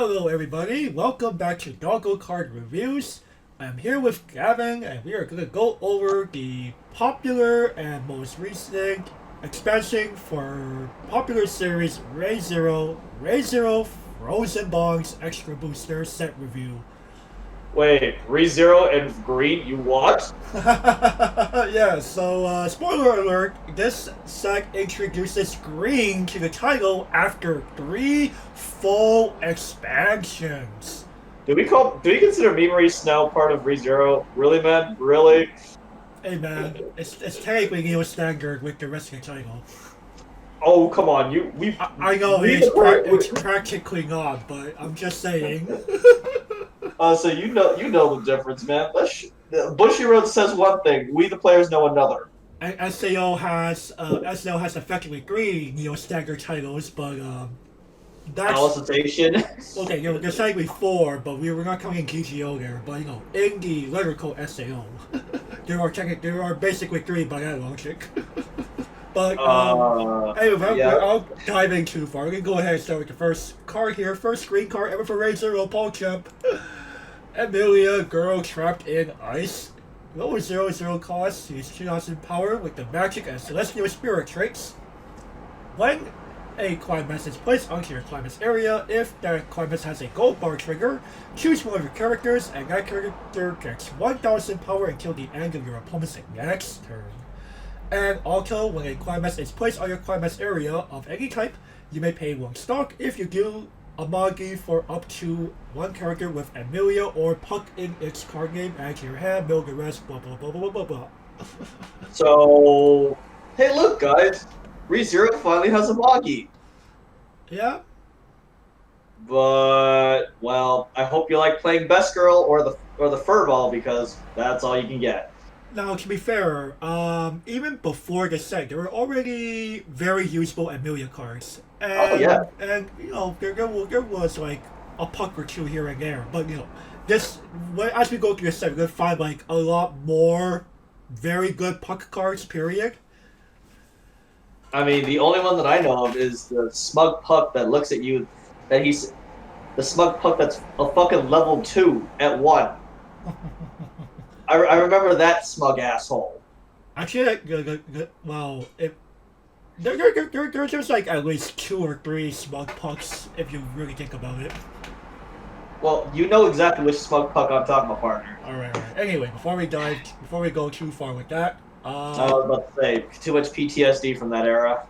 Hello everybody, welcome back to Doggo Card Reviews. I'm here with Gavin and we are going to go over the popular and most recent expansion for popular series ReZero Frozen Bongs Extra Booster Set Review. Wait, ReZero and Green, you what? Yeah, so spoiler alert, this set introduces green to the title after 3 full expansions. Do we consider Memories now part of ReZero? Really, man? Really? Hey man, it's technically Neo Standard with the rest of the title. Oh, come on, I know we it's practically not, but I'm just saying. so you know the difference, man. Bushy Road says one thing, we the players know another. SAO has effectively 3 Neo Standard titles, but that's Alicization. okay. There's technically 4, but we were not counting GGO there. But in the letter code SAO, there are basically 3 by that logic. But anyway, Yeah. I'll dive in too far. We can go ahead and start with the first card here. First green card ever for ReZero Champ. Emilia, girl trapped in ice. Lower 0/0 cost. Use 2,000 power with the magic and celestial spirit traits. When a climax is placed onto your climax area, if that climax has a gold bar trigger, choose one of your characters, and that character gets 1,000 power until the end of your opponent's next turn. And also, when a climax is placed on your climax area of any type, you may pay 1 stock. If you do, a Magi for up to 1 character with Emilia or Puck in its card name, add to your hand, build the rest, blah blah blah blah blah blah. So, hey, look, guys, ReZero finally has a Magi. Yeah? But well, I hope you like playing Best Girl or the Furball because that's all you can get. Now, to be fair, even before the set, there were already very usable Emilia cards. And, Oh yeah. And, there was, like, a puck or two here and there. But, as we go through the set, we're going to find, like, a lot more very good puck cards, period. I mean, the only one that I know of is the smug puck that looks at you. The smug puck that's a fucking level 2 at 1. I remember that smug asshole. Actually, well, there's just, like, at least 2 or 3 smug pucks, if you really think about it. Well, you know exactly which smug puck I'm talking about, partner. Alright. Anyway, before we go too far with that, I was about to say, too much PTSD from that era.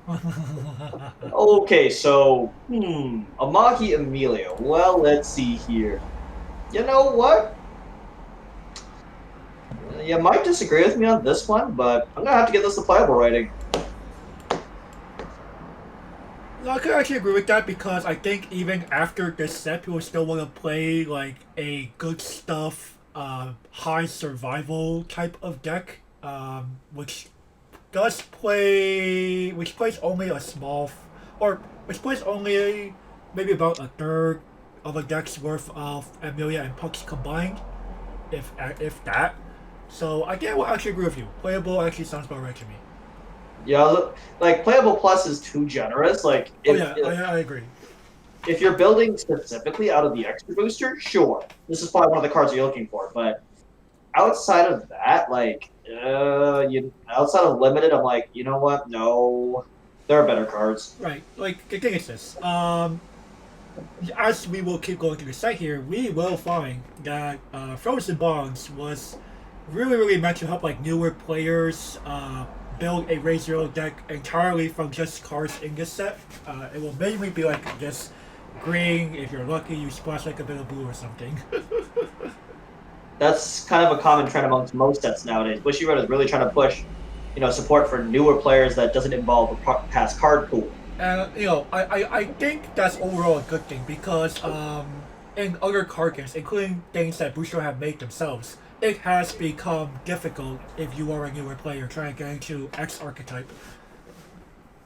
Okay, so, Amagi Emilia. Well, let's see here. You know what? You might disagree with me on this one, but I'm gonna have to give this a playable rating. No, I could actually agree with that because I think even after this set, people still want to play like a good stuff, high survival type of deck, which plays only a small, or which plays only maybe about a third of a deck's worth of Emilia and Pucks combined, if that. So I will actually agree with you. Playable actually sounds about right to me. Yeah, like playable plus is too generous. Like, I agree. if you're building specifically out of the extra booster, sure, this is probably one of the cards you're looking for. But outside of that, like, outside of limited, I'm like, you know what? No, there are better cards. Right. Like the thing is this. As we will keep going through the site here, we will find that Frozen Bonds was really meant to help like newer players build a ReZero deck entirely from just cards in this set. It will mainly be like just green. If you're lucky, you splash like a bit of blue or something. That's kind of a common trend amongst most sets nowadays. Bushy Road is really trying to push, support for newer players that doesn't involve a past card pool. And I think that's overall a good thing because in other card games, including things that Booster have made themselves, it has become difficult if you are a newer player trying to get into X archetype.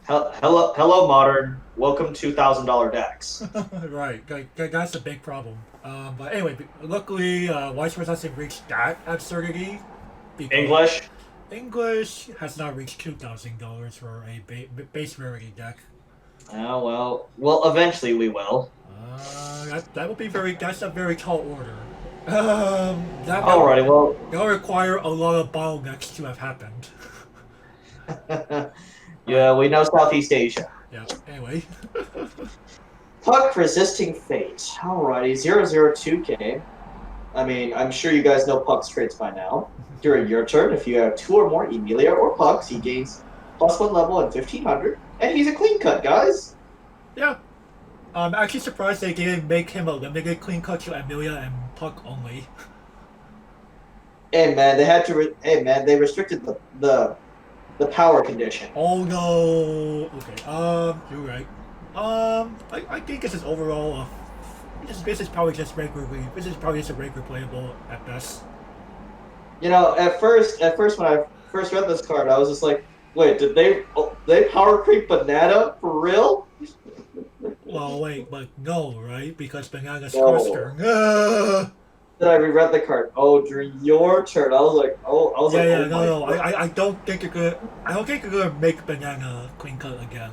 Hello, modern. Welcome to $1,000 decks. Right, like, that's a big problem. But anyway, luckily, Weiss Schwarz hasn't reached that absurdity. English has not reached $2,000 for a base rarity deck. Oh well, eventually we will. That would be that's a very tall order. Alrighty, well. That'll require a lot of bottlenecks to have happened. Yeah, we know Southeast Asia. Yeah, anyway. Puck resisting fate. Alrighty, 002K. I mean, I'm sure you guys know Puck's traits by now. During your turn, if you have 2 or more Emilia or Pucks, he gains +1 level at 1500, and he's a clean cut, guys. Yeah. I'm actually surprised they didn't make him a limited clean cut to Emilia and Puck only. Hey man, they had to. They restricted the power condition. Oh no. Okay. You're right. I think this is overall. This is probably just regularly. This is probably just a regular playable at best. You know, at first when I first read this card, I was just like, wait, did they power creep Banana for real? Well, wait, but no, right? Because Banana's No. first turn. Then I reread the card. Oh, during your turn, I was like, oh No. my God. I don't think you're gonna. I don't think you're gonna make Banana clean cut again.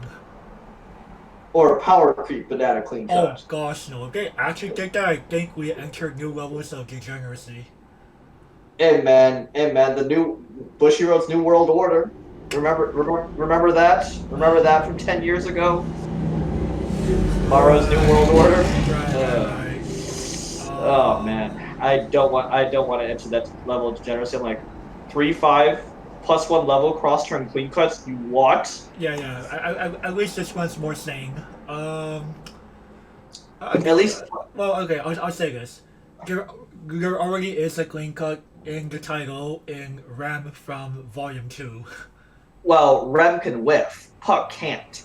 Or power creep Banana clean Oh cut. gosh, no. If they actually did that, I think we entered new levels of degeneracy. Hey man, the new Bushiroad's New World Order. Remember that? Remember that from 10 years ago? Tomorrow's New World Order. Right. Oh man, I don't want to enter that level of degeneracy. I'm like 3/5 +1 level cross turn clean cuts. You what? Yeah. At least this one's more sane. At least. Well, okay. I'll say this. There already is a clean cut in the title in Ram from Volume 2. Well, Rem can whiff. Puck can't.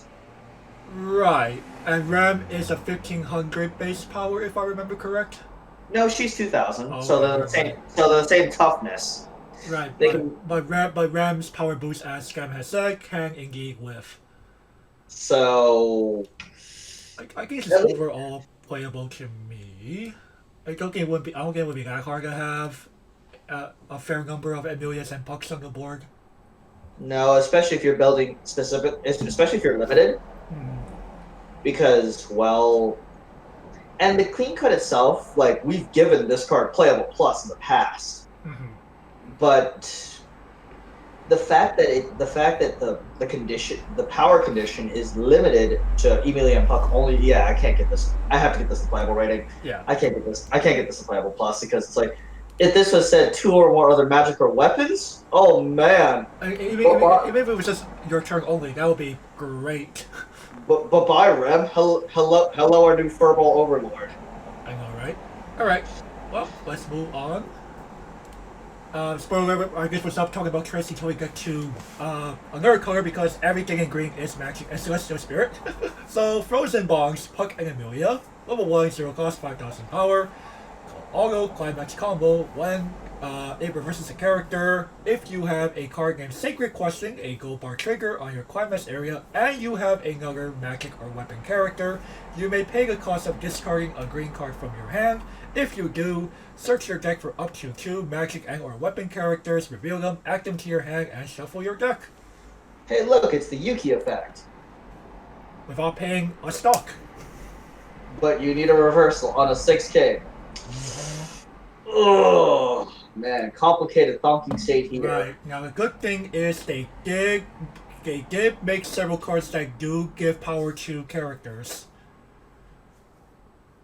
Right. And Ram is a 1500 base power, if I remember correct. No, she's 2000. Oh, so they're the same. So they're the same toughness. Right. They but Ram's power boost, as Scam has said, can indeed whiff. So. I think this is overall playable to me. I don't think it would be that hard to have a fair number of Emilias and Pucks on the board. No, especially if you're building especially if you're limited. Because, well, and the clean cut itself, like, we've given this card playable plus in the past. But the fact that the power condition is limited to Emilia and Puck only. Yeah, I can't get this. I have to get this to playable rating. Yeah. I can't get this to playable plus because it's like, if this was said 2 or more other magic or weapons, oh man. Even if it was just your turn only, that would be great. But bye, Rem. Hello, our new Furball Overlord. I know, right? Alright, well, let's move on. Spoiler alert, I guess we'll stop talking about Tracy until we get to another color because everything in green is magic and celestial spirit. So, Frozen Bongs, Puck and Emilia, level 1, 0 cost, 5000 power. Auto climax combo when it reverses a character. If you have a card named Sacred Question, a gold bar trigger on your climax area, and you have another magic or weapon character, you may pay the cost of discarding a green card from your hand. If you do, search your deck for up to 2 magic and or weapon characters, reveal them, add them to your hand, and shuffle your deck. Hey, look, it's the Yuki effect. Without paying a stock. But you need a reversal on a 6K. Oh man, complicated thonking state here. Right. Now the good thing is they did make several cards that do give power to characters.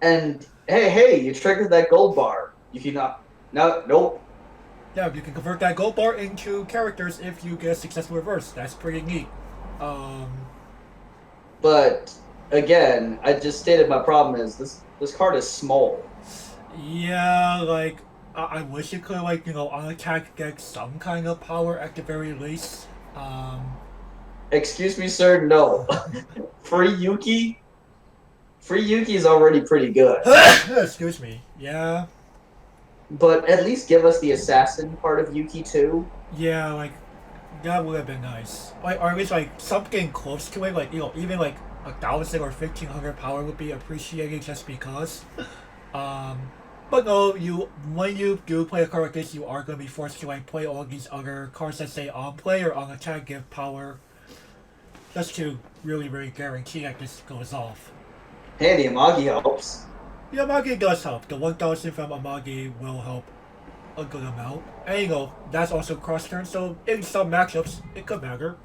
And hey, you triggered that gold bar. You cannot. Nope. Yeah, you can convert that gold bar into characters if you get a successful reverse. That's pretty neat. But again, I just stated my problem is this card is small. Yeah, like I wish it could, like, you know, on attack get some kind of power at the very least. Excuse me, sir. No. Free Yuki is already pretty good. Excuse me. Yeah. But at least give us the assassin part of Yuki too. Yeah, like that would have been nice. Like, or at least like something close to it. Like, you know, even like 1,000 or 1,500 power would be appreciated just because. But no, when you do play a card like this, you are going to be forced to like play all these other cards that say on play or on attack give power, just to really guarantee that this goes off. Hey, the Amagi helps. The Amagi does help. The 1000 from Amagi will help a good amount. And you know, that's also cross turn, so in some matchups it could matter.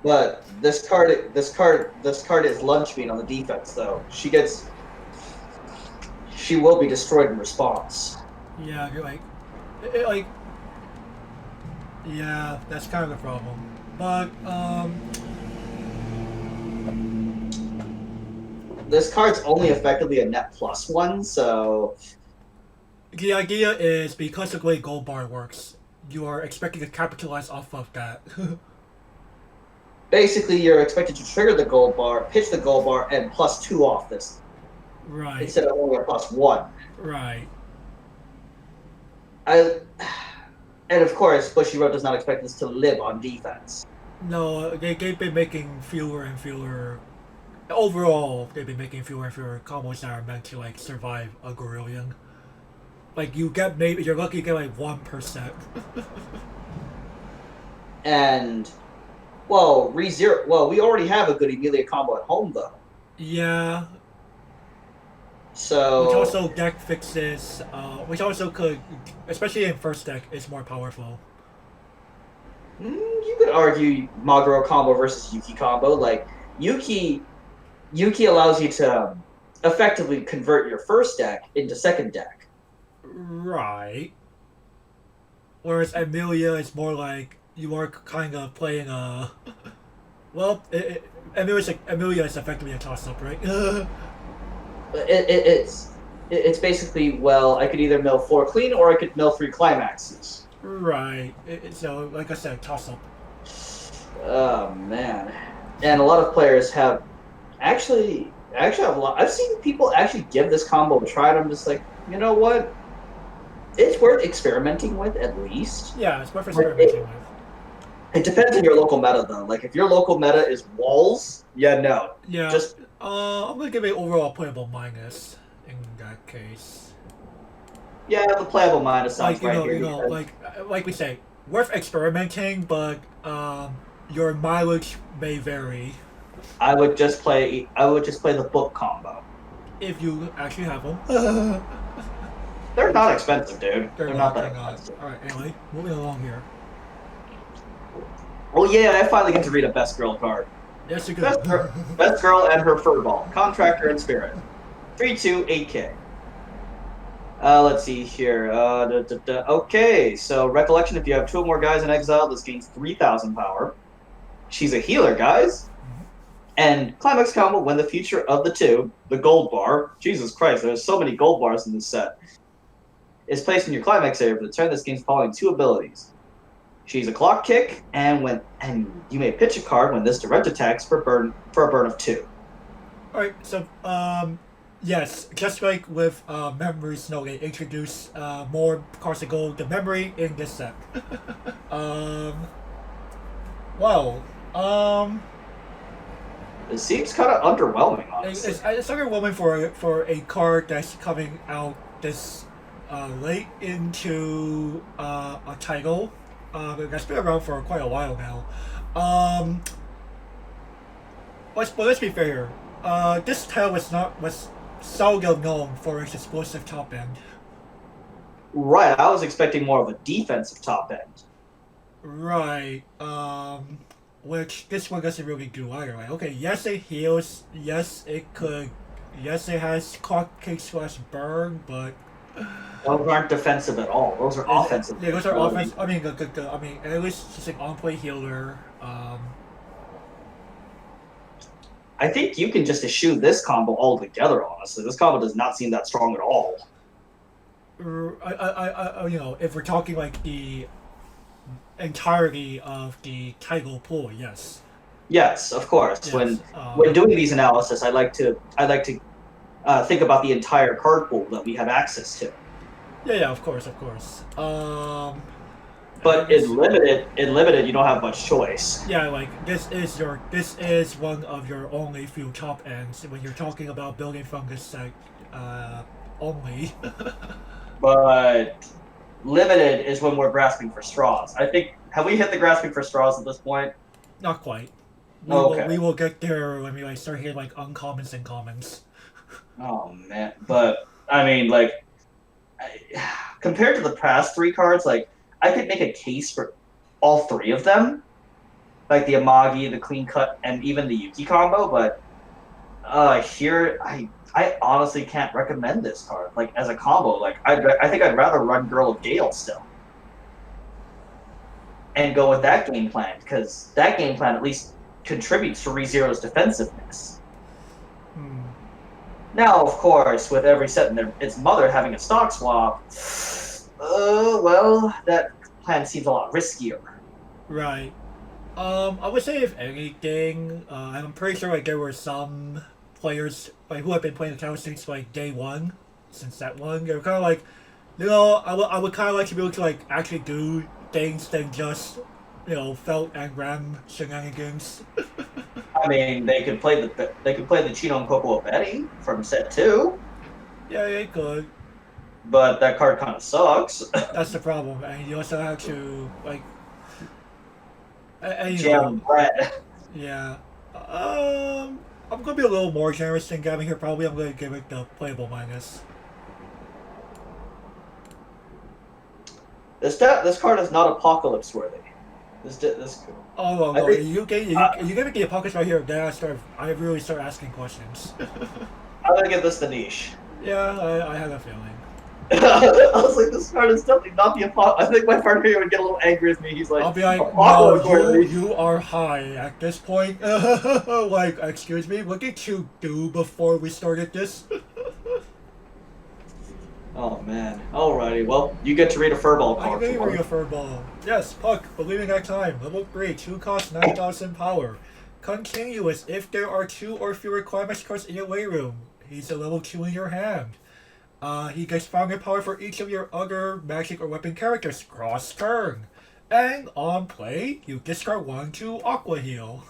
But this card is lunch meat on the defense though. She will be destroyed in response. Yeah, you're like, yeah, that's kind of the problem. But this card's only effectively a net +1, so the idea is because of the way Gold Bar works, you are expecting to capitalize off of that. basically you're expected to trigger the gold bar, pitch the gold bar, and +2 off this. Right. Instead of only a +1. Right. And of course, Bushiroad does not expect us to live on defense. No, they've been making fewer and fewer. Overall, they've been making fewer and fewer combos that are meant to like survive a Gorillion. Like you get maybe you're lucky to get like 1%. And well, ReZero. Well, we already have a good Emilia combo at home though. Yeah. So which also deck fixes, which also could, especially in first deck, is more powerful. You could argue Maguro combo versus Yuki combo. Like Yuki allows you to effectively convert your first deck into second deck. Right. Whereas Emilia is more like you are kind of playing a. Well, Emilia is effectively a toss-up, right? It's basically, well, I could either mill 4 clean or I could mill 3 climaxes. Right. So, like I said, toss-up. Oh man, and a lot of players have actually have a lot. I've seen people actually give this combo a try, and I'm just like, you know what? It's worth experimenting with at least. Yeah, it's worth experimenting with. It depends on your local meta though. Like if your local meta is walls, no. Yeah. Just I'm gonna give it overall playable minus in that case. yeah, the playable minus sounds like, right here. Like we say, worth experimenting, but your mileage may vary. I would just play the book combo. If you actually have them. They're not expensive, dude. They're not that not. expensive. Alright, anyway, moving along here. Well, yeah, I finally get to read a Best Girl card. Yes, you Best could. Best Girl and her furball. Contractor and Spirit. 3/2, 8K. Let's see here. Okay, so Recollection, if you have 2 or more guys in exile, this gains 3,000 power. She's a healer, guys. And Climax combo, when the future of the 2, the gold bar, Jesus Christ, there's so many gold bars in this set, is placed in your Climax area for the turn, this gains following 2 abilities. She's a clock kick, and you may pitch a card when this direct attacks for a burn of 2. Alright, so yes, just like with Memory Snow, they introduce more cards that go to memory in this set. It seems kind of underwhelming, honestly. It's underwhelming for a card that's coming out this late into a title that's been around for quite a while now. Let's be fair here. This title was seldom known for its explosive top end. Right, I was expecting more of a defensive top end. Right. Which this one doesn't really do either. Like, okay, yes it heals, yes it has clock kick / burn, but those aren't defensive at all. Those are offensive. Yeah, those are offensive. I mean, at least she's an on-play healer. I think you can just eschew this combo altogether. Honestly, this combo does not seem that strong at all. If we're talking like the entirety of the title pool, yes. Yes, of course. Yes, when doing these analysis, I like to think about the entire card pool that we have access to. Yeah, of course. But in limited, you don't have much choice. Yeah, like this is one of your only few top ends when you're talking about building from this set only. But limited is when we're grasping for straws. I think, have we hit the grasping for straws at this point? Not quite. Okay. we will get there when we like start hitting like uncommons and commons. Oh man, but I mean, like, compared to the past three cards, like I could make a case for all three of them, like the Amagi, the Clean Cut, and even the Yuki combo. But here I honestly can't recommend this card like as a combo. Like I think I'd rather run Girl of Gale still and go with that game plan because that game plan at least contributes to ReZero's defensiveness. Hmm. Now, of course, with every set and its mother having a stock swap, well, that plan seems a lot riskier. Right. I would say if anything, I'm pretty sure like there were some players like who have been playing the tower since like day one, since that one. They were kind of like, I would kind of like to be able to like actually do things than just felt and ram shenanigans. I mean, they could play the Chino and Coco Betty from set two, Yeah, they could. but that card kind of sucks. That's the problem, and you also have to like, and, Jam bread. yeah. I'm gonna be a little more generous than Gavin here. Probably, I'm gonna give it the playable minus. This card is not apocalypse worthy. This. Oh no, I think- you give it the apocalypse right here. Then I really start asking questions. I'm gonna give this the niche. Yeah, I had a feeling. I was like, this card is definitely not the apocalypse. I think my partner here would get a little angry with me. He's like, I'll be like, apocalypse no, worthy. you are high at this point. Like, excuse me, what did you do before we started this? Oh man. Alrighty. Well, you get to read a furball I card. may for ring a once. furball. Yes, Puck, believing at time. Level 3, 2 cost 9,000 power. Continuous if there are 2 or fewer climax cards in your way room. He's a level 2 in your hand. He gets stronger power for each of your other magic or weapon characters cross turn. And on play, you discard 1 to Aqua Heal.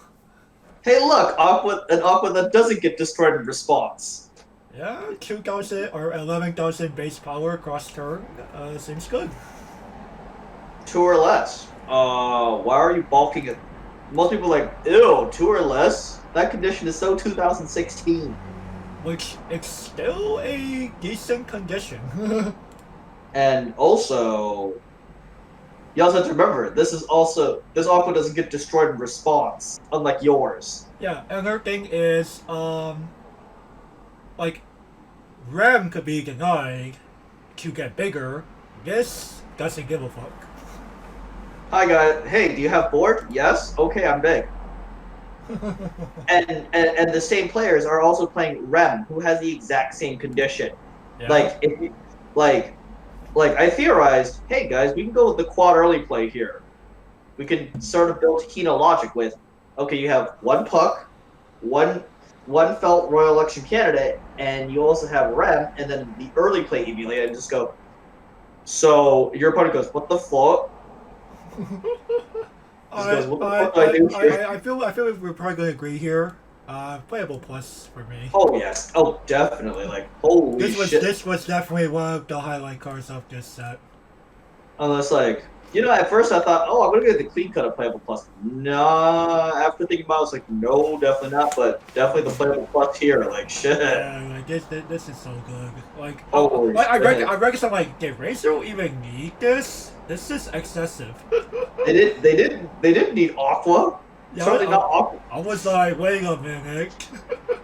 Hey, look, an Aqua that doesn't get destroyed in response. Yeah, 2,000 or 11,000 base power cross turn. Seems good. 2 or less. Why are you balking it? Most people are like, ew, 2 or less? That condition is so 2016. Which, it's still a decent condition. And also, you also have to remember, this Aqua doesn't get destroyed in response, unlike yours. Yeah, another thing is, like, RAM could be denied to get bigger. This doesn't give a fuck. Hi guys, hey, do you have board? Yes? Okay, I'm big. and the same players are also playing Rem, who has the exact same condition. Yeah. Like if you, like I theorized, hey guys, we can go with the quad early play here. We can sort of build Kino logic with, okay, you have 1 puck, one felt royal election candidate, and you also have Rem, and then the early play immediately, and just go. So your opponent goes, what the fuck? I feel like we're probably going to agree here. Playable plus for me. Oh yes, oh definitely. Like holy shit. This was definitely one of the highlight cards of this set. Unless like at first I thought, oh, I'm gonna get the clean cut of playable plus. Nah, after thinking about it, I was like, no, definitely not. But definitely the playable plus here. Like shit. Yeah, like this is so good. Like Holy I shit. reckon I'm like, did ReZero even need this? This is excessive. They didn't need Aqua. Yeah, Certainly not Aqua. I was like, wait a minute,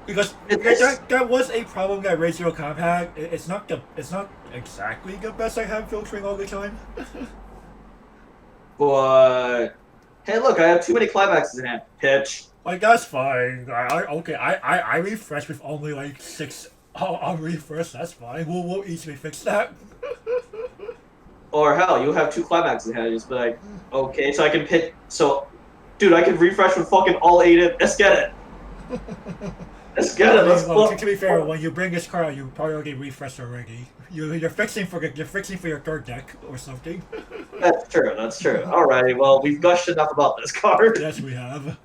because that was a problem that ReZero Comp had. It's not exactly the best I have filtering all the time. But hey, look, I have too many climaxes in hand. Pitch. Like that's fine. I refresh with only like 6. I'll refresh. That's fine. We'll easily fix that. Or hell, you have 2 climaxes in hand. Just be like, okay, so I can pitch. So, dude, I can refresh with fucking all 8 in. Let's get it. Let's get it. Let's Well, to be fair, when you bring this card out, you probably already refreshed already. You're fixing for your third deck or something. That's true. That's true. Alrighty. Well, we've gushed enough about this card. Yes, we have.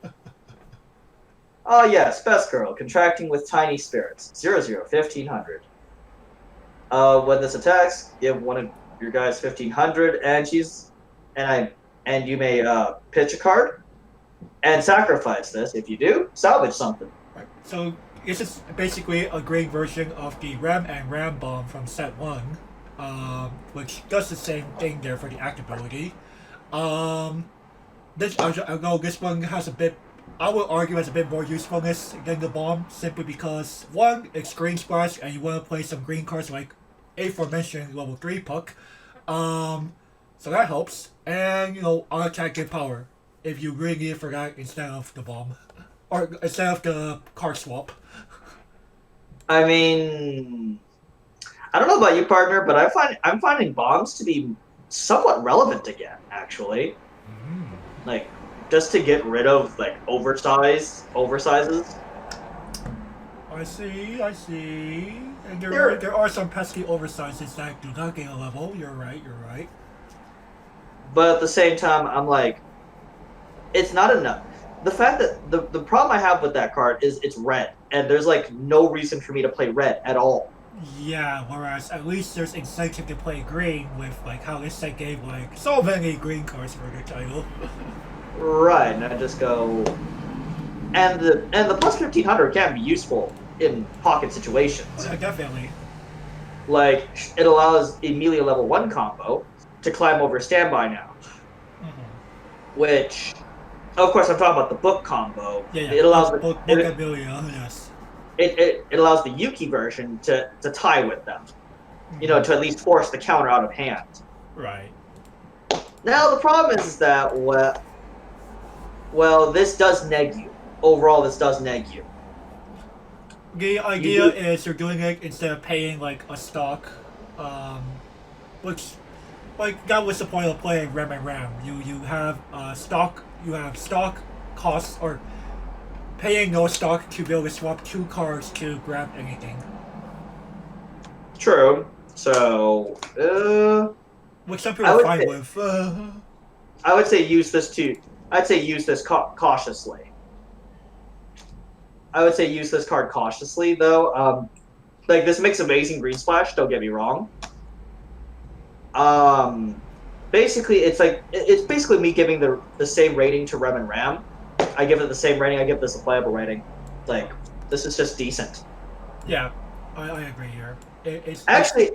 Oh yes, Best Girl, contracting with tiny spirits. 0/0, 1500. When this attacks, give one of your guys 1500, and you may pitch a card. and sacrifice this. If you do, salvage something. Right. So this is basically a great version of the Ram and Ram bomb from set 1, which does the same thing there for the act ability. I know this one has a bit, I would argue, has a bit more usefulness than the bomb, simply because, one, it's green splash and you want to play some green cards like aforementioned level 3 puck. So that helps. And, on attack give power if you really need it for that instead of the bomb. Or instead of the card swap. I mean, I don't know about you, partner, but I'm finding bombs to be somewhat relevant again, actually. Like, just to get rid of like oversizes. I see. And there are some pesky oversizes that do not gain a level. You're right. But at the same time, I'm like, it's not enough. The fact that the problem I have with that card is it's red, and there's like no reason for me to play red at all. Yeah, whereas at least there's incentive to play green with like how this set gave like so many green cards for the title. Right, and I just go, and the plus 1500 can be useful in pocket situations. Yeah, definitely. Like, it allows Emilia level 1 combo to climb over standby now. Which, of course, I'm talking about the book combo. Yeah. It allows book Emilia, yes. It allows the Yuki version to tie with them. To at least force the counter out of hand. Right. Now, the problem is that, well, this does neg you. Overall, this does neg you. The idea is you're doing it instead of paying like a stock, which, like, that was the point of playing Ram and Ram. You have stock costs, or paying no stock to be able to swap 2 cards to grab anything. True. So, which some people are fine with. I would say use this cautiously. I would say use this card cautiously, though. Like, this makes amazing green splash. Don't get me wrong. Basically, it's basically me giving the same rating to Rem and Ram. I give it the same rating. I give this a playable rating. Like, this is just decent. Yeah, I agree here. It's actually,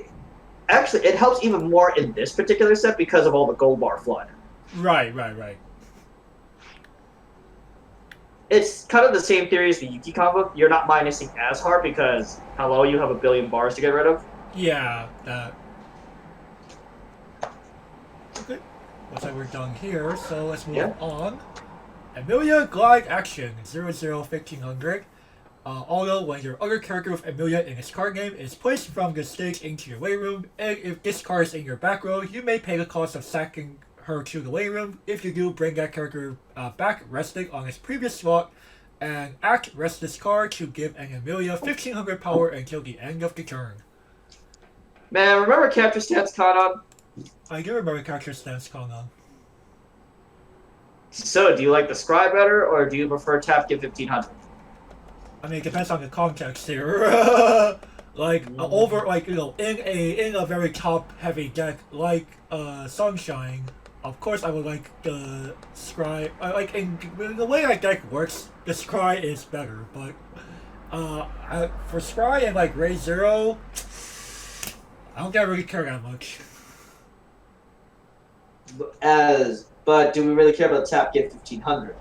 it helps even more in this particular set because of all the gold bar flood. Right. It's kind of the same theory as the Yuki combo. You're not minusing as hard because, hello, you have a billion bars to get rid of. Yeah, that. Okay. Looks like we're done here, so let's move on. Emilia Glide Action 00-1500. Although when your other character with Emilia in this card game is placed from the stage into your waiting room, and if this card is in your back row, you may pay the cost of sacking her to the waiting room. If you do, bring that character back resting on its previous slot, and rest this card to give an Emilia 1500 power until the end of the turn. Man, remember Capture Stance Kanon? I do remember Capture Stance Kanon. So, do you like the Scry better, or do you prefer Tap Give 1500? I mean, it depends on the context here. in a very top-heavy deck like Sunshine, of course I would like the Scry. In the way that deck works, the Scry is better. But for Scry and like ReZero, I don't really care that much. But do we really care about Tap Give 1500?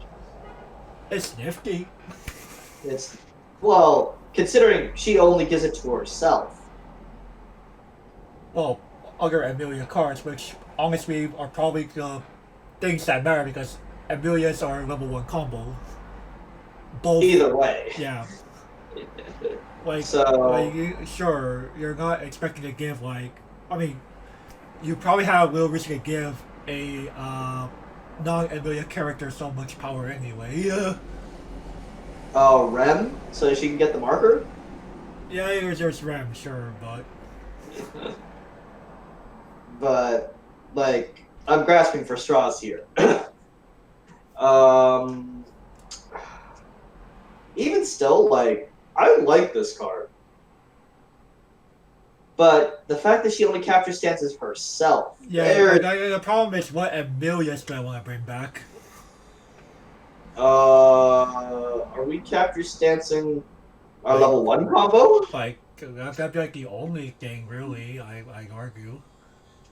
It's nifty. Well, considering she only gives it to herself. Well, other Emilia cards, which honestly are probably the things that matter because Emilias are level 1 combo. Both. Either way. Yeah. Sure, you're not expecting to give you probably have a little reason to give a non-Emilia character so much power anyway. Rem? So she can get the marker? Yeah, there's Rem, sure, but... But, I'm grasping for straws here. Even still, I like this card. But the fact that she only captures stances herself... Yeah, the problem is what Emilia's gonna want to bring back. Are we capture stancing our level 1 combo? Like, that'd be like the only thing, really, I'd argue.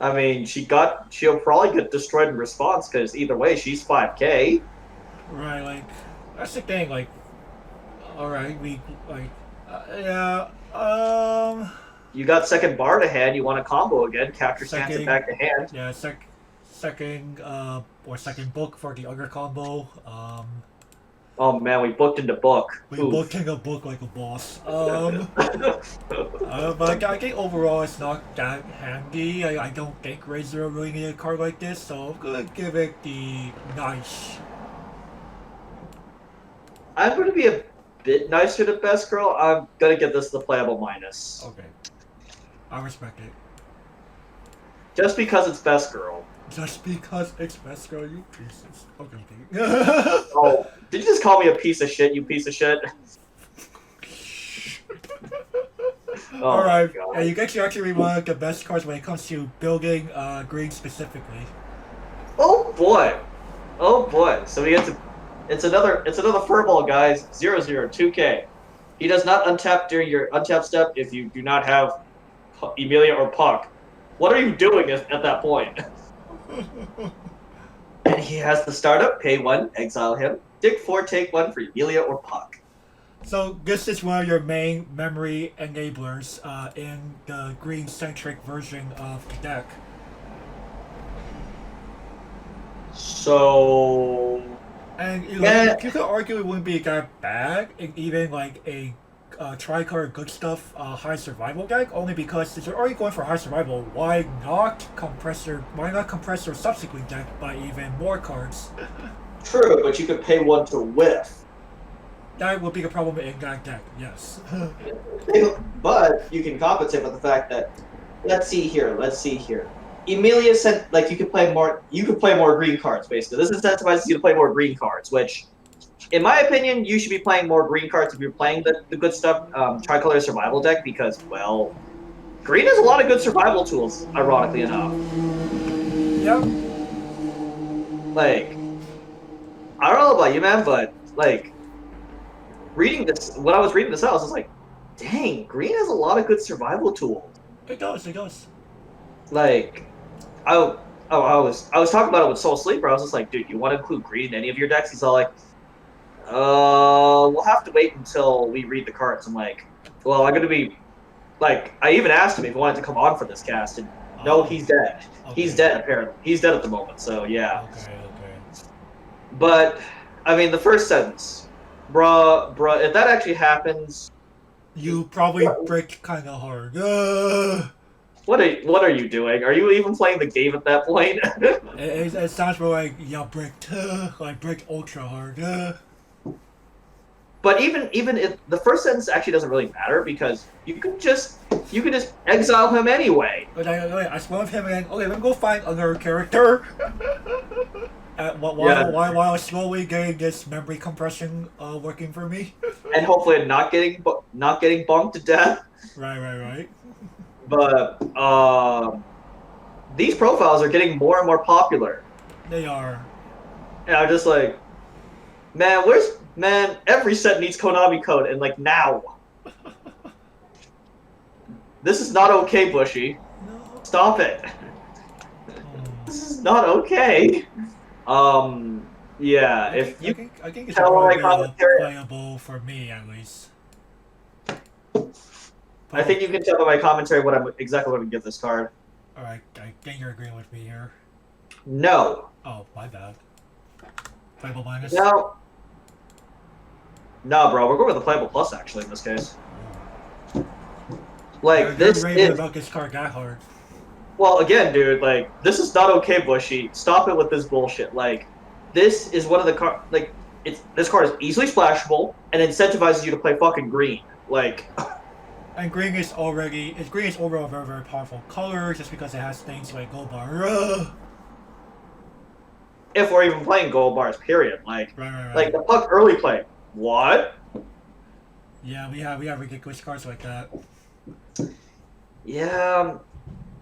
I mean, she'll probably get destroyed in response because either way, she's 5k. Right, like, that's the thing, like, alright, like, yeah, You got second bar to hand, you want a combo again, capture stance it second, back to hand. yeah, second book for the other combo, Oh man, we booked into book. we Oof. both take a book like a boss. But I think overall it's not that handy. I don't think ReZero really need a card like this, so I'm gonna give it the nice. I'm going to be a bit nicer to Best Girl. I'm going to give this the playable minus. Okay. I respect it. Just because it's Best Girl. Just because it's best girl, you pieces. Okay. Oh, did you just call me a piece of shit, you piece of shit? Oh Alright, yeah, you get to actually one of the best cards when it comes to building green specifically. Oh boy. Oh boy. So we get to it's another furball, guys. 0/0 2k. He does not untap during your untap step if you do not have Emilia or Puck. What are you doing at that point? And he has the startup, pay 1, exile him. Dig 4, take 1 for Emilia or Puck. So this is one of your main memory enablers in the green-centric version of the deck. So... And you could argue it wouldn't be that bad in even like a tri-card good stuff high survival deck, only because since you're already going for high survival, why not compress your subsequent deck by even more cards? True, but you could pay 1 to whiff. That would be the problem in that deck, yes. But you can compensate with the fact that let's see here. Emilia said like you could play more green cards basically. This incentivizes you to play more green cards, which in my opinion you should be playing more green cards if you're playing the good stuff tricolor survival deck because well green has a lot of good survival tools, ironically enough. Yep. Like I don't know about you man, but like when I was reading this out, I was like, dang, green has a lot of good survival tools. It does. Like, I was talking about it with Soul Sleeper. I was just like, dude, you want to include green in any of your decks? He's all like, we'll have to wait until we read the cards. I'm like, well, I'm gonna be, like, I even asked him if he wanted to come on for this cast, and no, he's dead. Okay. He's dead apparently. He's dead at the moment. So yeah. Okay. But I mean, the first sentence, bruh, if that actually happens, you probably break kind of hard. What are you doing? Are you even playing the game at that point? it sounds more like bricked, like bricked ultra hard. But even if the first sentence actually doesn't really matter because you can just exile him anyway. I spawned him and okay, let me go find another character. While slowly getting this memory compression working for me. And hopefully not getting bonked to death. Right. But these profiles are getting more and more popular. They are. And I'm just like, man, every set needs Konami code, and like now. This is not okay, Bushy. No. Stop it. This is not okay. Yeah, I think it's probably playable for me at least. I think you can tell by my commentary exactly what I'm gonna give this card. Alright, I think you're agreeing with me here. No. Oh, my bad. Playable minus? No, bro, we're going with the playable plus actually in this case. Like this is about this card that hard. Well, again, dude, like this is not okay, Bushy. Stop it with this bullshit. Like, this is one of the card. Like, this card is easily splashable and incentivizes you to play fucking green. Like. And green is overall a very, very powerful color just because it has things like gold bar. If we're even playing gold bars, period. Like, right. Like the Puck early play. What? Yeah, we have ridiculous cards like that. Yeah,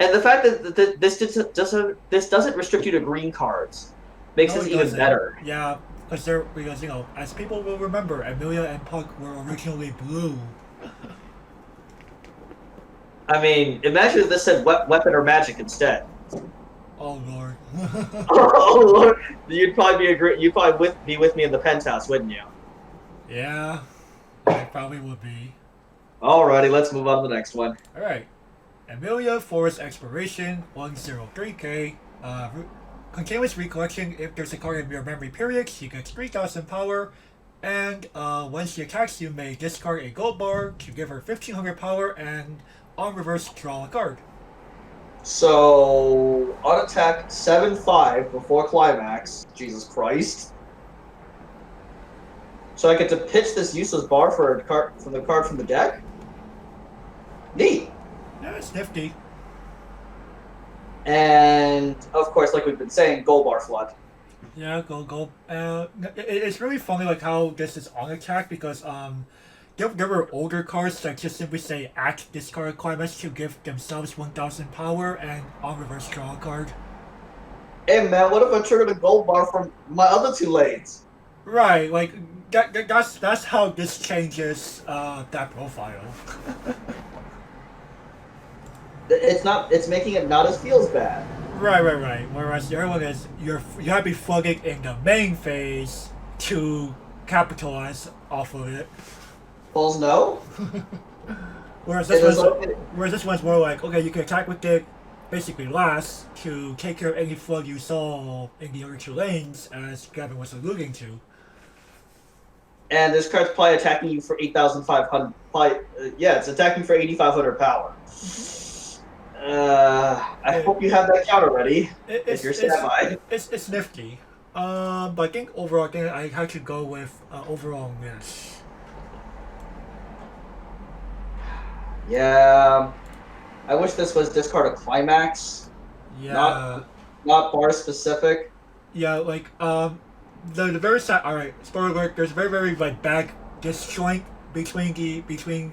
and the fact that this doesn't restrict you to green cards makes this even better. Yeah, because as people will remember, Amelia and Puck were originally blue. I mean, imagine if this said weapon or magic instead. Oh lord. Oh Lord, you'd probably be with me in the penthouse, wouldn't you? Yeah, I probably would be. Alrighty, let's move on to the next one. Alright. Amelia Forest Exploration 103K. Continuous recollection. If there's a card in your memory period, she gets 3,000 power. And when she attacks, you may discard a gold bar to give her 1,500 power and on reverse draw a card. So, on attack 7/5 before climax. Jesus Christ. So I get to pitch this useless bar for a card from the deck? Neat. Yeah, it's nifty. And, of course, like we've been saying, gold bar flood. Yeah, go. It's really funny like how this is on attack because there were older cards that just simply say at discard climax to give themselves 1,000 power and on reverse draw a card. Hey man, what if I triggered a gold bar from my other two lanes? Right, like that's how this changes that profile. It's making it not as feels bad. Right. Whereas the other one is you have to be flooding in the main phase to capitalize off of it. Balls no. Whereas this one's more like, okay, you can attack with it basically last to take care of any flood you saw in the other two lanes, as Gavin was alluding to. And this card's probably attacking you for 8,500. Yeah, it's attacking for 8,500 power. I hope you have that counter ready. If you're standby. It's nifty. But I think overall, I had to go with overall miss. Yeah, I wish this was discard a climax. Yeah. Not bar specific. Yeah, like the very sad. All right, spoiler alert. There's very like bad disjoint between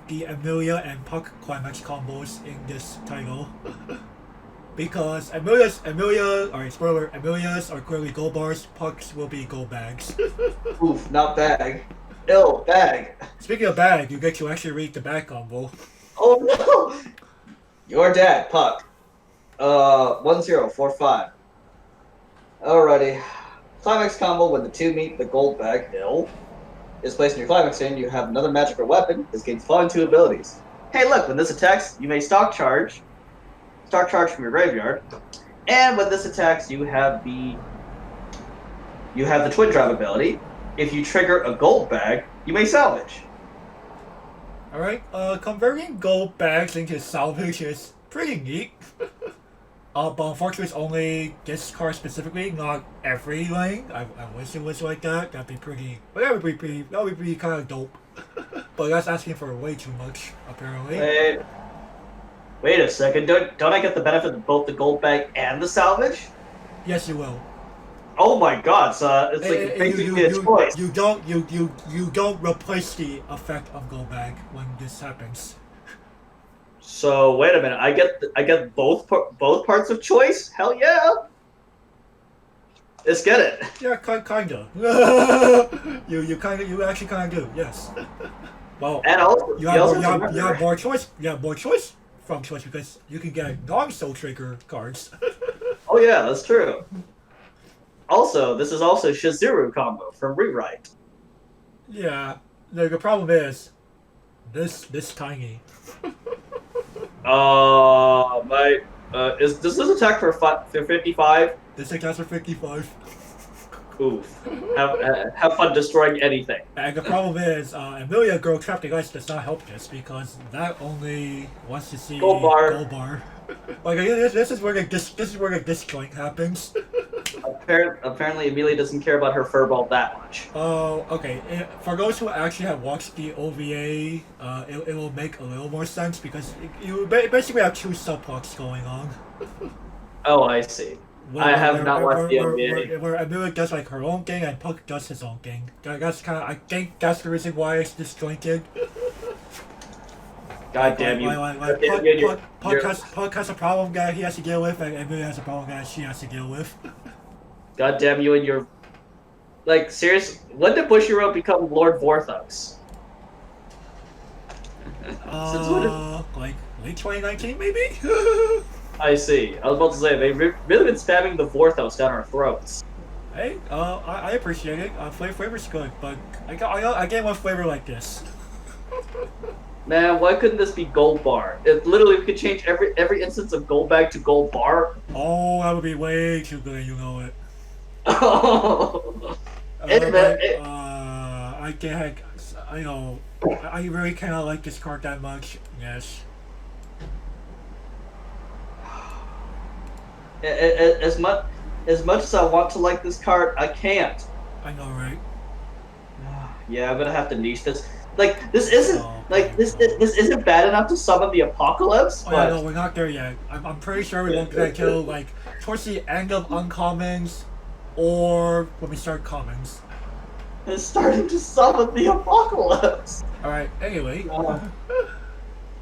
the Amelia and Puck climax combos in this title. Because Amelia's are clearly gold bars. Pucks will be gold bags. Oof, not bag. Ill bag. Speaking of bag, you get to actually read the bag combo. Oh no! Your dad, Puck. 1045. Alrighty. Climax combo when the two meet the gold bag hill is placed in your climax hand. You have another magic or weapon. This gains following two abilities. Hey, look! When this attacks, you may stock charge from your graveyard, and when this attacks, you have the twin drive ability. If you trigger a gold bag, you may salvage. Alright, converting gold bags into salvage is pretty neat. But unfortunately it's only this card specifically, not every lane. I wish it was like that. That would be pretty kind of dope. But that's asking for way too much, apparently. Wait a second, don't I get the benefit of both the gold bag and the salvage? Yes, you will. Oh my god, so it's like basically a choice. You don't replace the effect of gold bag when this happens. So wait a minute, I get both parts of choice? Hell yeah! Let's get it. Yeah, kinda. you actually kinda do, yes. Well, and also you have more choice. You have more choice from choice because you can get non-soul trigger cards. Oh yeah, that's true. Also, this is also ReZero combo from Rewrite. Yeah, the problem is this tiny. Does this attack for 55? This attacks for 55. Oof. Have fun destroying anything. And the problem is, Amelia Girl Trapped in Ice does not help this because that only wants to see gold bar. Like this is where the disjoint happens. Apparently, Amelia doesn't care about her furball that much. Oh, okay. For those who actually have watched the OVA, it will make a little more sense because you basically have two subplots going on. Oh, I see. I have not watched the OVA. Where Amelia does like her own thing and Puck does his own thing. I think that's the reason why it's disjointed. God damn you. Puck has a problem that he has to deal with, and Amelia has a problem that she has to deal with. God damn you and your... Like, serious? When did Bushiroad become Lord Vorthos? Since when Like late 2019 maybe? I see. I was about to say, they've really been spamming the Vorthos down our throats. Hey, I appreciate it. Flavor's good, but I get one flavor like this. Man, why couldn't this be Gold Bar? It literally we could change every instance of Gold Bag to Gold Bar. Oh, that would be way too good, you know it. I can't, I know, I really cannot like this card that much, yes. As much as I want to like this card, I can't. I know, right? Yeah, I'm gonna have to niche this. Like, this isn't this isn't bad enough to summon the apocalypse. Oh, but yeah, no, we're not there yet. I'm pretty sure we won't get until like towards the end of uncommons, or when we start commons. it's starting to summon the apocalypse. All right. Anyway,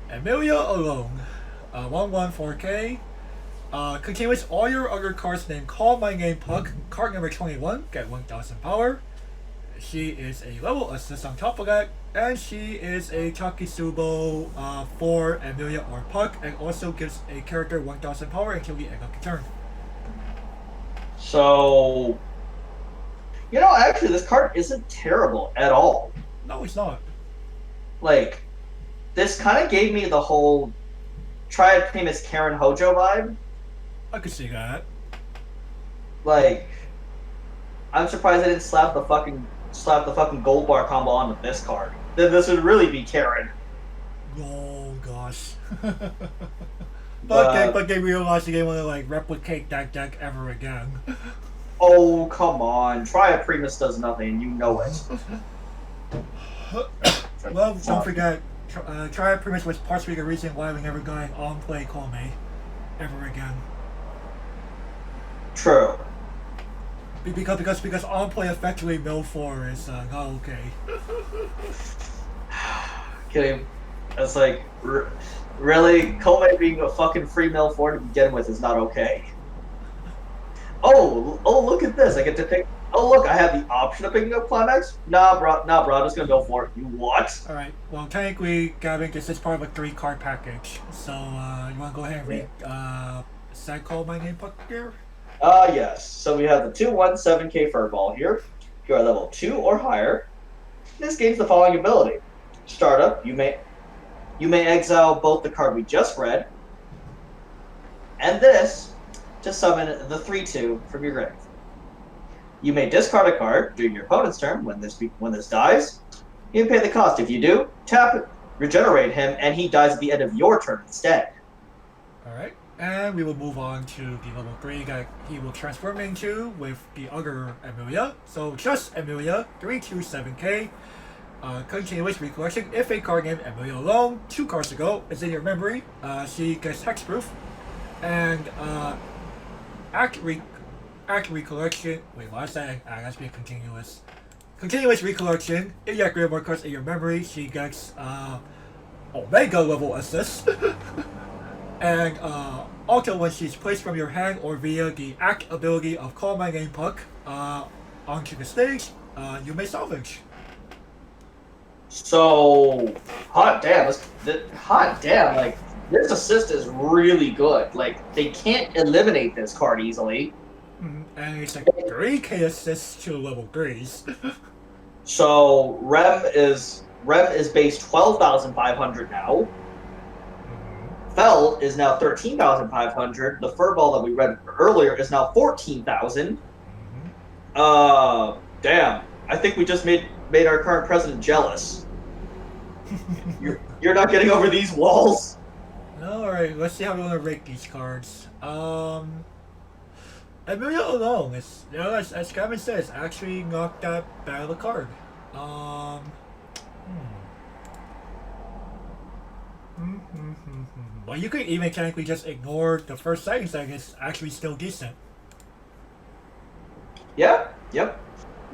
Amelia alone, 114K. Continues all your other cards named Call My Name Puck. Card number 21, get 1000 power. She is a level assist on top of that, and she is a Takisubo for Amelia or Puck, and also gives a character 1000 power until the end of the turn. So, actually, this card isn't terrible at all. No, it's not. Like, this kind of gave me the whole Triad Primus Karen Hojo vibe. I could see that. Like, I'm surprised I didn't slap the fucking Gold Bar combo onto this card. Then this would really be Karen. Oh gosh. but they realized they didn't want to like replicate that deck ever again. Oh come on, Triad Primus does nothing, you know it. Well, don't forget, Triad Primus was partially the reason why we never got an on-play Call Me ever again. True. Because on-play effectively mill 4 is not okay. Kidding. That's like, really? Komei being a fucking free mill 4 to begin with is not okay. Oh, look at this. I get to pick. Oh, look, I have the option of picking up Climax? Nah, bro, I'm just gonna mill 4. You what? Alright, well, technically, Gavin, this is part of a 3-card package. So, you wanna go ahead and read, set Call My Name Puck here? Yes. So we have the 2/1/7K Furball here. If you are level 2 or higher, this gains the following ability. Startup, you may exile both the card we just read and this to summon the 3/2 from your grave. You may discard a card during your opponent's turn when this dies. You pay the cost. If you do, tap it, regenerate him, and he dies at the end of your turn instead. Alright. And we will move on to the level 3 that he will transform into with the other Amelia. So just Amelia, 3/2/7K. Continuous recollection. If a card named Amelia alone, 2 cards ago, is in your memory, she gets hexproof. And act recollection. Wait, what I said? That's being continuous. Continuous recollection. If you have more cards in your memory, she gets Omega level assist. And also when she's placed from your hand or via the act ability of Call My Name Puck onto the stage, you may salvage. So, hot damn, like, this assist is really good. Like, they can't eliminate this card easily. And it's like 3k assists to level 3s. So, Rem is base 12,500 now. Feld is now 13,500. The Furball that we read earlier is now 14,000. Damn. I think we just made our current president jealous. You're not getting over these walls. Alright, let's see how we want to rate these cards. Amelia alone is, as Gavin says, actually not that bad of a card. Well, you could even technically just ignore the first settings and it's actually still decent. Yeah, yep.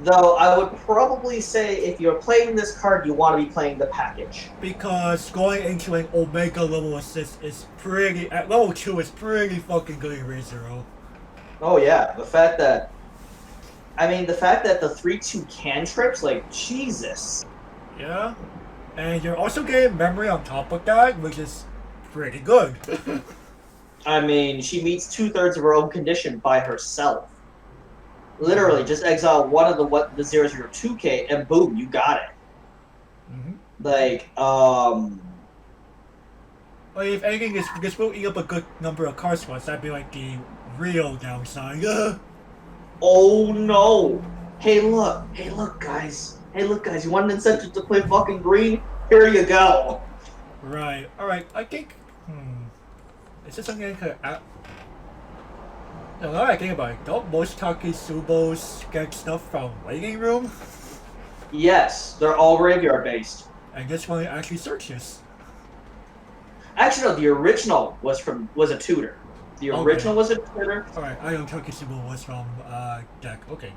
Though I would probably say if you're playing this card, you want to be playing the package. Because going into an Omega level assist is pretty, at level 2 is pretty fucking good in ReZero. Oh yeah, the fact that I mean, the fact that the 3/2 cantrips, like, Jesus. Yeah. And you're also getting memory on top of that, which is pretty good. I mean, she meets 2/3 of her own condition by herself. Literally, just exile one of the 002K, and boom, you got it. Mm-hmm. Like, Well, if anything, this will eat up a good number of card spots. That'd be like the real downside. oh no! Hey, look, guys. Hey, look, guys. You want an incentive to play fucking green? Here you go. Right. Alright, I think... Is this something I could... No, now I think about it, don't most Takisubos get stuff from waiting room? Yes, they're all graveyard based. And this one actually searches. Actually, no, the original was a tutor. The original was a tutor. Alright, I know Takisubo was from deck. Okay.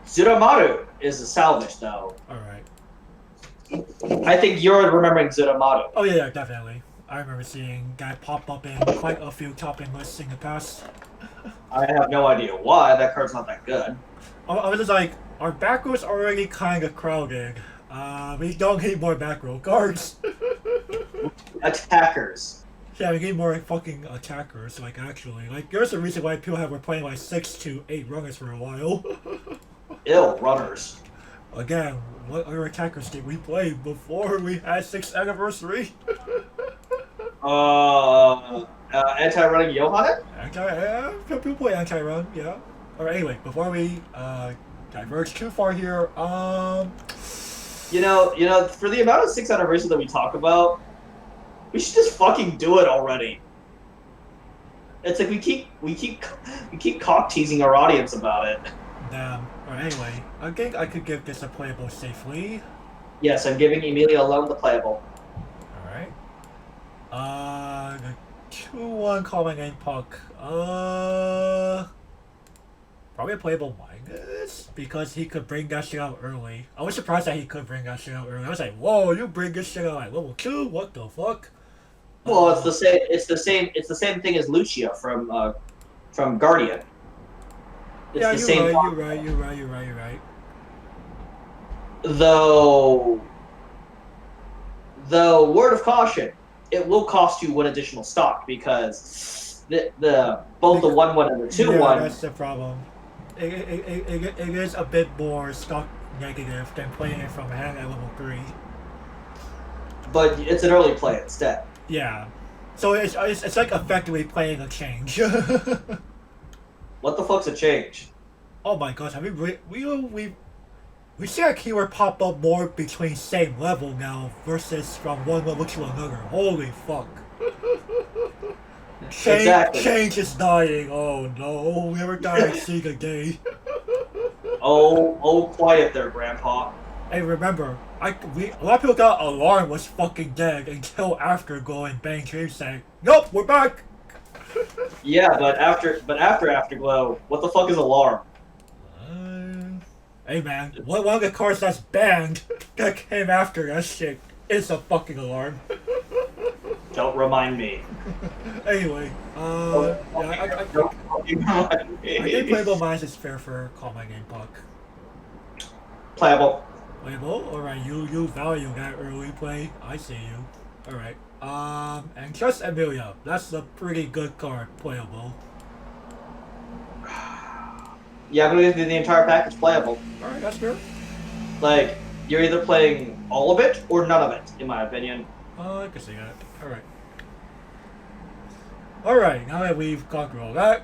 Zuramaru is a salvage, though. Alright. I think you're remembering Zuramaru. Oh yeah, definitely. I remember seeing that pop up in quite a few topping lists in the past. I have no idea why. That card's not that good. I was just like, our back row's already kind of crowded. We don't need more back row cards. Attackers. Yeah, we need more fucking attackers, like actually. Like, there's a reason why people were playing like 6 to 8 runners for a while. Ill runners. Again, what other attackers did we play before we had 6th anniversary? Anti-running Johanna? People play anti-run, yeah. Alright, anyway, before we diverge too far here, You know, for the amount of 6th anniversary that we talk about, we should just fucking do it already. It's like we keep cock teasing our audience about it. Damn. Alright, anyway, I think I could give this a playable safely. Yes, I'm giving Emilia alone the playable. Alright. The 2-1 calling name puck. Probably a playable minus because he could bring that shit out early. I was surprised that he could bring that shit out early. I was like, whoa, you bring this shit out at level 2? What the fuck? Well, it's the same thing as Lucia from Guardian. It's yeah, the same you're right. Though, word of caution, it will cost you 1 additional stock because the both the 1/1 and the 2/1. Yeah, that's the problem. It is a bit more stock negative than playing it from hand at level 3. But it's an early play instead. Yeah. So it's like effectively playing a change. What the fuck's a change? Oh my gosh, have we see a keyword pop up more between same level now versus from one level to another. Holy fuck. Exactly. Change is dying. Oh no, we ever dying seeing a day. Oh, quiet there, Grandpa. Hey, remember, a lot of people thought Alarm was fucking dead until after going bang change saying, nope, we're back. Yeah, but after Afterglow, what the fuck is Alarm? Hey man, one of the cards that's banned that came after that shit is a fucking Alarm. Don't remind me. Anyway, I think playable minus is fair for Call My Name Puck. Playable. Playable? Alright, you value that early play. I see you. Alright. And just Emilia. That's a pretty good card. Playable. Yeah, I'm gonna do the entire package playable. Alright, that's fair. Like, you're either playing all of it or none of it, in my opinion. I can see that. Alright. Alright, now that we've gone through all that.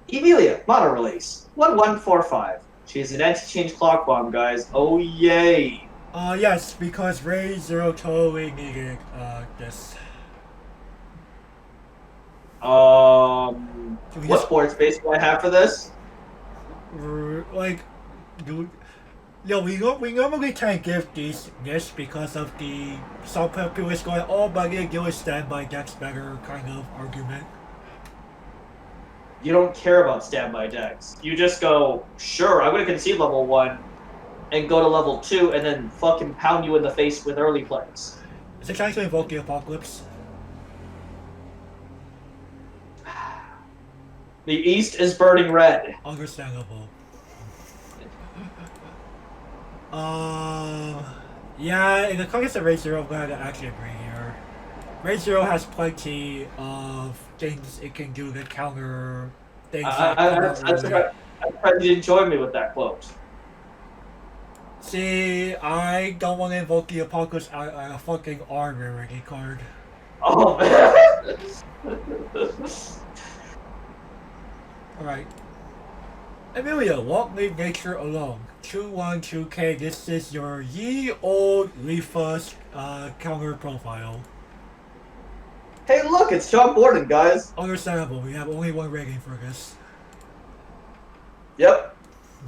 Emilia, mono release. 1145. She's an anti-change clock bomb, guys. Oh yay! Yes, because ReZero totally needed this. What sports base do I have for this? Like, dude. Yo, we normally can't give these this because of the some people is going, oh, but I give a standby decks better kind of argument. You don't care about standby decks. You just go, sure, I'm gonna concede level 1 and go to level 2 and then fucking pound you in the face with early plays. Is it trying to invoke the apocalypse? The East is burning red. Understandable. Yeah, in the context of ReZero, I'm glad to actually agree here. ReZero has plenty of things it can do to counter things that come out I'm early. surprised you didn't join me with that quote. See, I don't want to invoke the apocalypse out of a fucking R rarity card. Oh man. Alright. Amelia, won't leave nature alone. 212K, this is your ye old Leafus counter profile. Hey, look, it's John Borden, guys. Understandable, we have only one rating for this. Yep,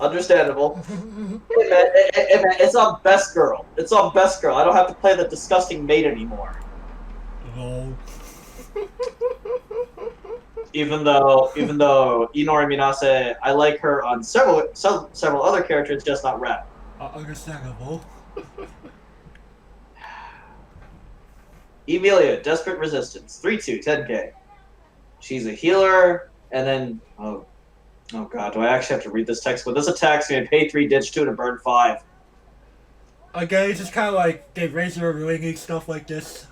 understandable. Hey man, it's on Best Girl. It's on Best Girl. I don't have to play the disgusting maid anymore. Lol. Even though Inori Minase, I like her on several other characters, just not rap. Understandable. Emilia, Desperate Resistance, 3/2, 10k. She's a healer, and then oh god, do I actually have to read this text? But this attacks me and pay 3, ditch 2, and burn 5. Again, it's just kind of like they raise their really stuff like this.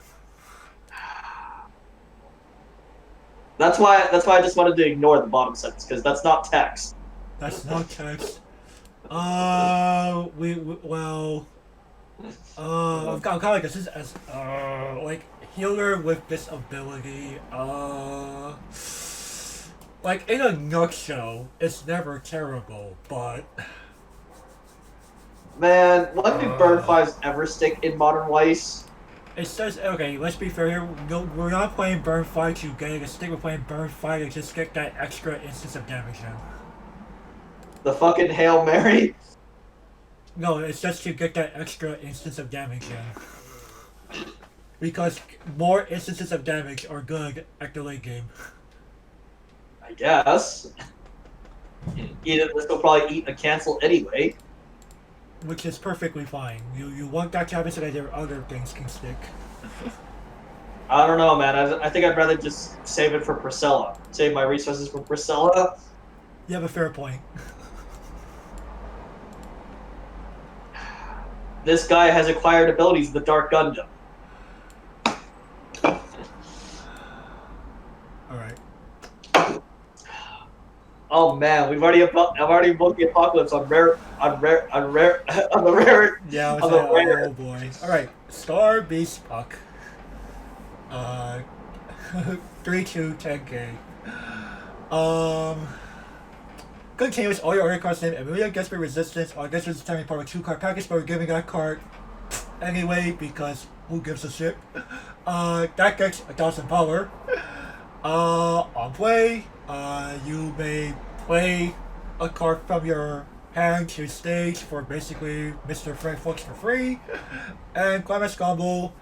That's why I just wanted to ignore the bottom sentence, because that's not text. That's not text. Well, I'm kind of like this is as like healer with this ability. Like in a nutshell, it's never terrible, but Man, when do burn 5s ever stick in Modern Weiss? it says, okay, let's be fair here. No, we're not playing Burn 5 to get a stick, we're playing Burn 5 to just get that extra instance of damage in. The fucking Hail Mary? No, it's just to get that extra instance of damage in. Because more instances of damage are good at the late game. I guess. This will probably eat a cancel anyway. Which is perfectly fine. You want that to happen so that their other things can stick. I don't know, man. I think I'd rather just save it for Priscilla. Save my resources for Priscilla. You have a fair point. This guy has acquired abilities of the Dark Gundam. Alright. Oh man, I've already booked the apocalypse on the rare. Yeah, I was on the like, rare. oh boy. Alright, Star Beast Puck. 3/2 10k. Continuous all your other cards name Amelia Desperate Resistance. I guess it's timing part of a 2-card package, but we're giving that card anyway because who gives a shit? That gets 1,000 power. On play, you may play a card from your hand to stage for basically Mr. Frank Fox for free, and Climax Combo.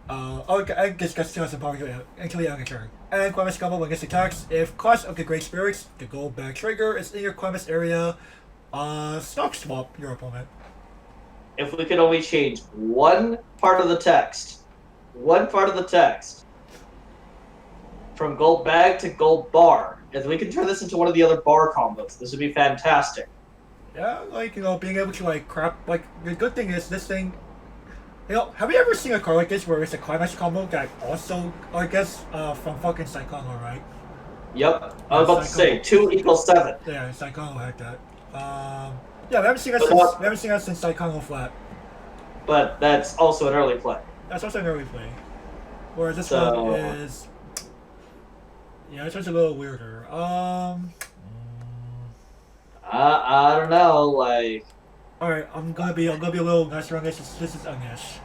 And this gets 2,000 power until the end of the turn. And Climax Combo when this attacks, if cost of the Great Spirits, the gold bag trigger, is in your Climax area, stock swap your opponent. If we could only change one part of the text, from gold bag to gold bar, if we could turn this into one of the other bar combos, this would be fantastic. Yeah, like, you know, being able to, like, like, the good thing is this thing, you know, have you ever seen a card like this where it's a Climax combo that also, I guess, from fucking Psychono, right? Yep, I was about to say, 2 equals 7. Yeah, Psychono had that. Yeah, we haven't seen that since Psychono Flat. But that's also an early play. That's also an early play. Whereas this one is... Yeah, this one's a little weirder. I don't know, like... Alright, I'm gonna be a little nicer on this. This is Anish.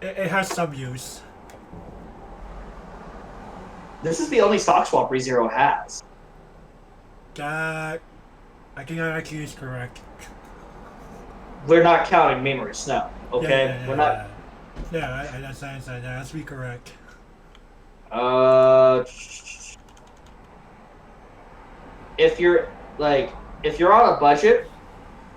It has some use. This is the only stock swap ReZero has. That... I think that actually is correct. We're not counting Memory Snow, okay? Yeah, We're not... Yeah, that's be correct. If you're on a budget,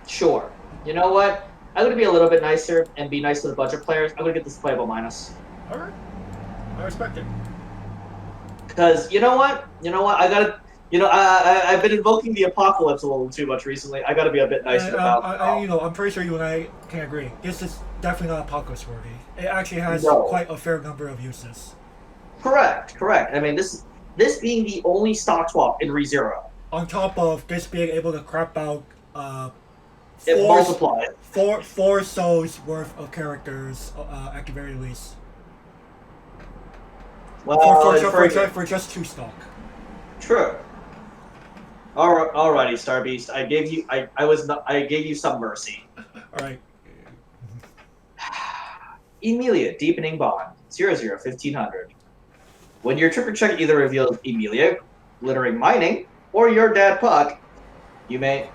sure. You know what? I'm gonna be a little bit nicer and be nice to the budget players. I'm gonna get this playable minus. Alright. I respect it. Because you know what? I gotta. I've been invoking the apocalypse a little too much recently. I gotta be a bit nicer about it. I'm pretty sure you and I can agree. This is definitely not apocalypse worthy. It actually has No. quite a fair number of uses. Correct. I mean, this being the only stock swap in ReZero. On top of this being able to crap out It multiplies. four souls worth of characters at the very least. Well, For just 2 stock. True. Alrighty, Star Beast. I gave you. I gave you some mercy. All right. Emilia, deepening bond. 001500. When your trigger check either reveals Emilia, glittering mining, or your dad Puck, you may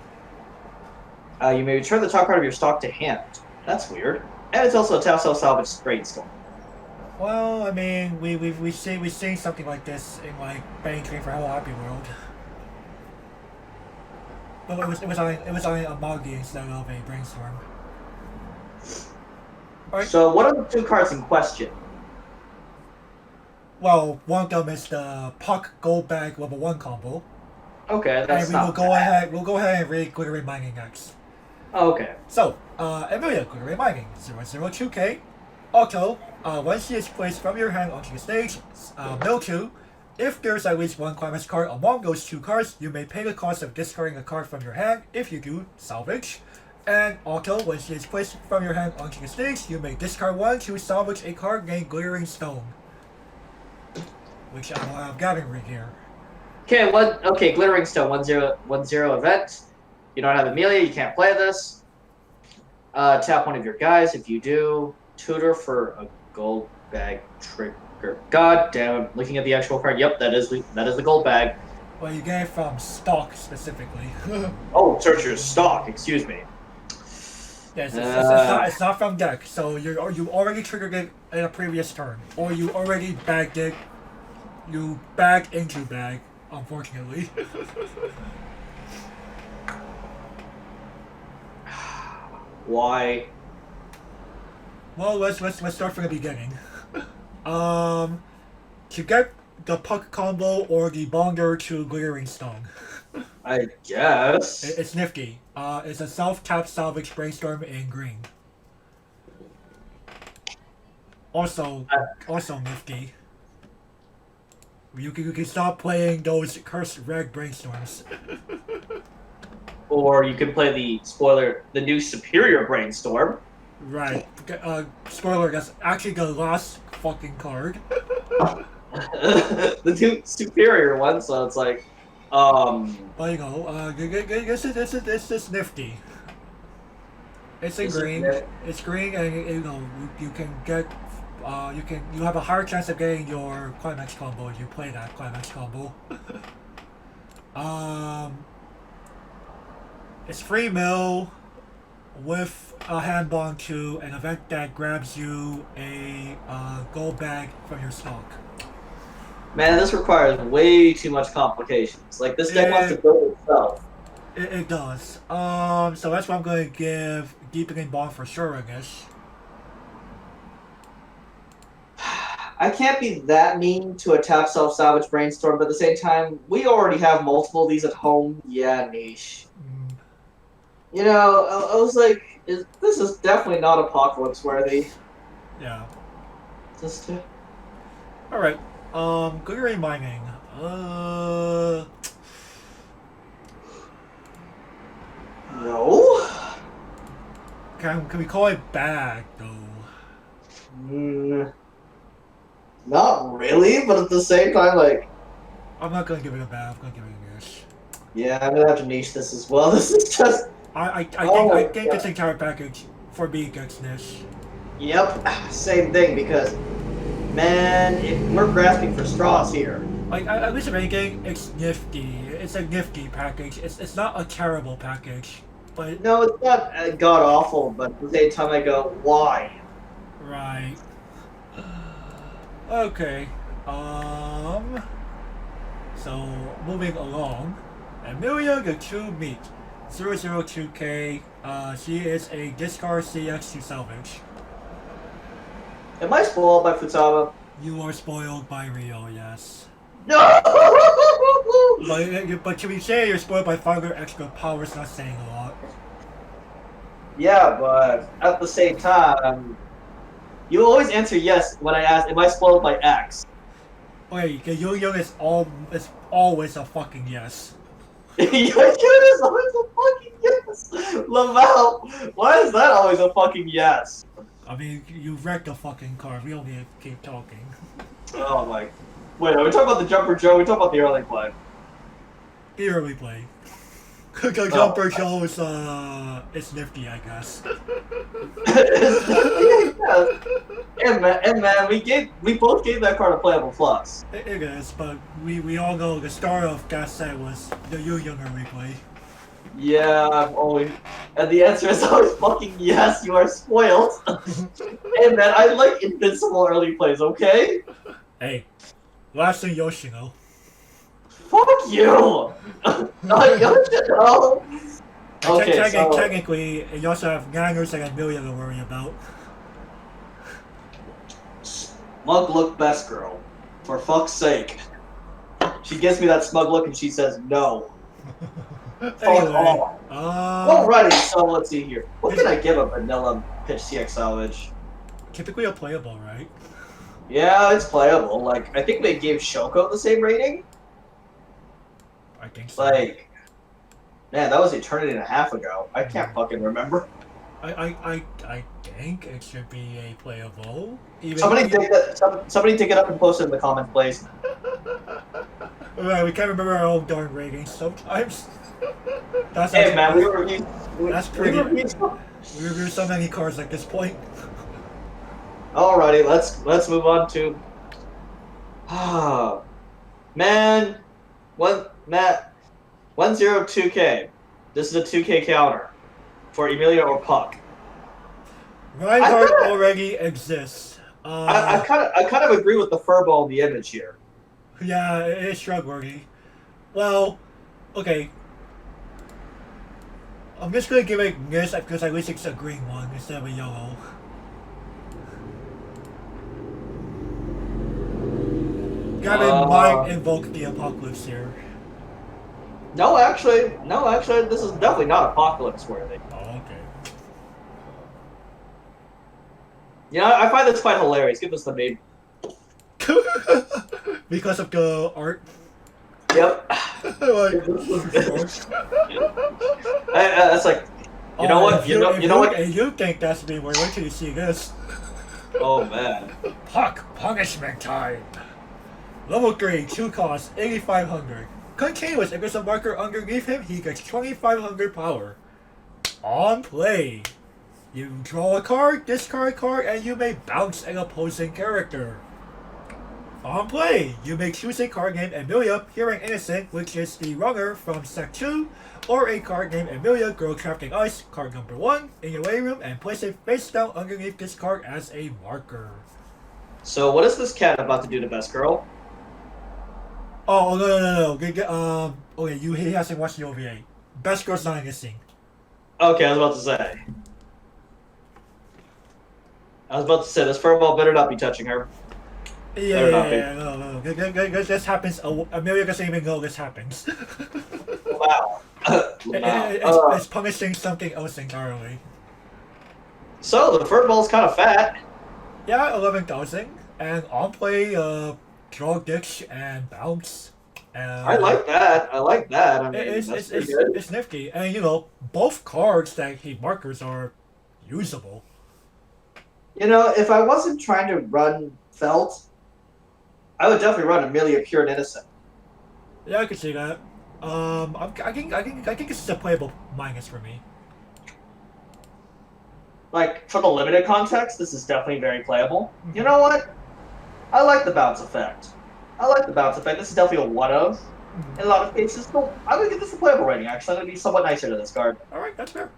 return the top card of your stock to hand. That's weird. And it's also a tap salvage brainstorm. Well, I mean, we've seen something like this in like Banking for Hello Happy World. But it was on a Magi instead of a brainstorm. Alright. So what are the 2 cards in question? Well, one of them is the Puck Gold Bag level 1 combo. Okay, that's and we'll go ahead and read Glittering Mining next. Okay. So, Emilia, Glittering Mining, 002K. Auto, once she is placed from your hand onto the stage, mill 2. If there's at least one climax card among those 2 cards, you may pay the cost of discarding a card from your hand. If you do, salvage. And auto, when she is placed from your hand onto the stage, you may discard 1 to salvage a card named Glittering Stone. Which I will have Gavin read here. Okay, Glittering Stone, 1-0 event. You don't have Emilia, you can't play this. Tap one of your guys. If you do, tutor for a gold bag trigger. God damn it. Looking at the actual card, yep, that is the gold bag. Well, you get it from stock specifically. Oh, search your stock, excuse me. Yes, it's not from deck, so you already triggered it in a previous turn. Or you already bagged it. You bagged into bag, unfortunately. Why? Well, let's start from the beginning. To get the Puck combo or the Bonder to Glittering Stone. I guess. It's nifty. It's a self-tap salvage brainstorm in green. Also nifty. You can stop playing those cursed red brainstorms. Or you can play the new superior brainstorm. Right. Spoiler, that's actually the last fucking card. The new superior one, so it's like, Well, you know, this is nifty. It's in green. It's green, and you know you can get you have a higher chance of getting your climax combo if you play that climax combo. It's free mill with a hand bond to an event that grabs you a gold bag from your stock. man, this requires way too much complications. Like, this deck wants to build itself. It does. So that's why I'm going to give Deepening Bond for sure, I guess. I can't be that mean to a tap self-salvage brainstorm, but at the same time, we already have multiple of these at home. Yeah, niche. You know, I was like, this is definitely not apocalypse worthy. Yeah. Just Alright. Glittering Mining. No. Can we call it bad though? Not really, but at the same time, like, I'm not gonna give it a bad. I'm gonna give it a niche. yeah, I'm gonna have to niche this as well. This is just. I think this entire package for me gets niche. Yep, same thing because, man, we're grasping for straws here. Like at least if anything, it's nifty. It's a nifty package. It's not a terrible package, but No, it's not god awful, but at the same time I go, why? right. Okay. So moving along, Emilia the True Meat, 002K. She is a discard CX to salvage. Am I spoiled by Futaba? You are spoiled by Rio, yes. No! But to be saying you're spoiled by 500 extra power is not saying a lot. Yeah, but at the same time, you always answer yes when I ask, am I spoiled by X? Wait, the Yu-Gi-Oh is always a fucking yes. Your unit is always a fucking yes! Lamau, why is that always a fucking yes? I mean, you wrecked the fucking car. We don't need to keep talking. Oh my. Wait, are we talking about the Jumper Joe? Are we talking about the early play? The early play. The jumper shows, it's nifty, I guess. And man, we both gave that card a playable plus. It is, but we all know the star of that set was the Yu-Gi-Oh replay. Yeah, I'm always, and the answer is always fucking yes. You are spoiled. Hey man, I like invincible early plays. Okay. Hey, last thing Yoshino. Fuck you. Not Yoshino. Okay, so Technically, you also have Nangers and Amelia to worry about. smug look best girl. For fuck's sake. She gives me that smug look and she says no. Fuck off. Alrighty, so let's see here. What can I give a vanilla pitch CX salvage? Typically a playable, right? Yeah, it's playable. Like, I think they gave Shoko the same rating. I think so. Like, man, that was eternity and a half ago. I can't fucking remember. I think it should be a playable. Somebody take it up and post it in the comments, please. Right, we can't remember our own darn ratings sometimes. That's Hey man, we reviewed so many cards at this point. Alrighty, let's move on to man 102K. This is a 2K counter for Emilia or Puck. Reinhardt already exists. I kind of agree with the furball in the image here. Yeah, it is shrug-worthy. Well, okay. I'm just gonna give it this because at least it's a green one instead of a yellow. Gotta might invoke the apocalypse here. No, actually, this is definitely not apocalypse worthy. Oh, okay. Yeah, I find this quite hilarious. Give us the meme. Because of the art. Yep. That's like, you know what? You know what? And you think that's me? Wait till you see this. Oh man. Puck punishment time. Level 3, 2 costs, 8,500. Continuous, if there's a marker underneath him, he gets 2,500 power. On play, you draw a card, discard a card, and you may bounce an opposing character. On play, you may choose a card named Amelia, Hearing Innocent, which is the runner from Set 2, or a card named Amelia, Girl Trapped in Ice, card number 1, in your way room, and place it face down underneath this card as a marker. So what is this cat about to do to Best Girl? Oh, no. Okay, he hasn't watched the OVA. Best Girl's not in this scene. Okay, I was about to say, this furball better not be touching her. Yeah, no. This happens. Amelia doesn't even know this happens. Wow. It's punishing something else entirely. So, the furball's kind of fat. Yeah, 11,000. And on play, draw ditch and bounce. I like that. I mean, it's nifty. And, you know, both cards that he markers are usable. You know, if I wasn't trying to run Felt, I would definitely run Amelia Pure and Innocent. Yeah, I can see that. I think this is a playable minus for me. Like, for the limited context, this is definitely very playable. You know what? I like the bounce effect. This is definitely a one of. In a lot of cases, so I'm gonna give this a playable rating. Actually, I'm gonna be somewhat nicer to this card. All right, that's fair.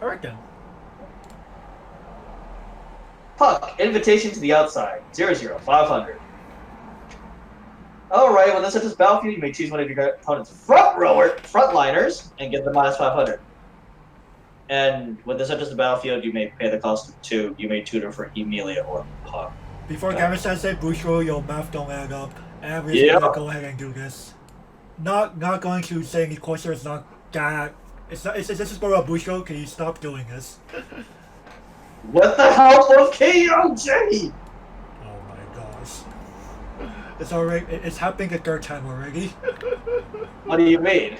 All right then. Puck, Invitation to the Outside, 0/0, 500. Alright, when this enters battlefield, you may choose one of your opponent's frontliners and get the minus 500. And when this enters the battlefield, you may pay the cost of 2. You may tutor for Emilia or Puck. Before Gavin says it, Bushro, your math don't add up. And we're just gonna go ahead and do this. Not going to say any closer, it's not that. It's not, it's just for a Bushro, can you stop doing this? With the help of KOJ! Oh my gosh. It's already, it's happening a third time already. What do you mean?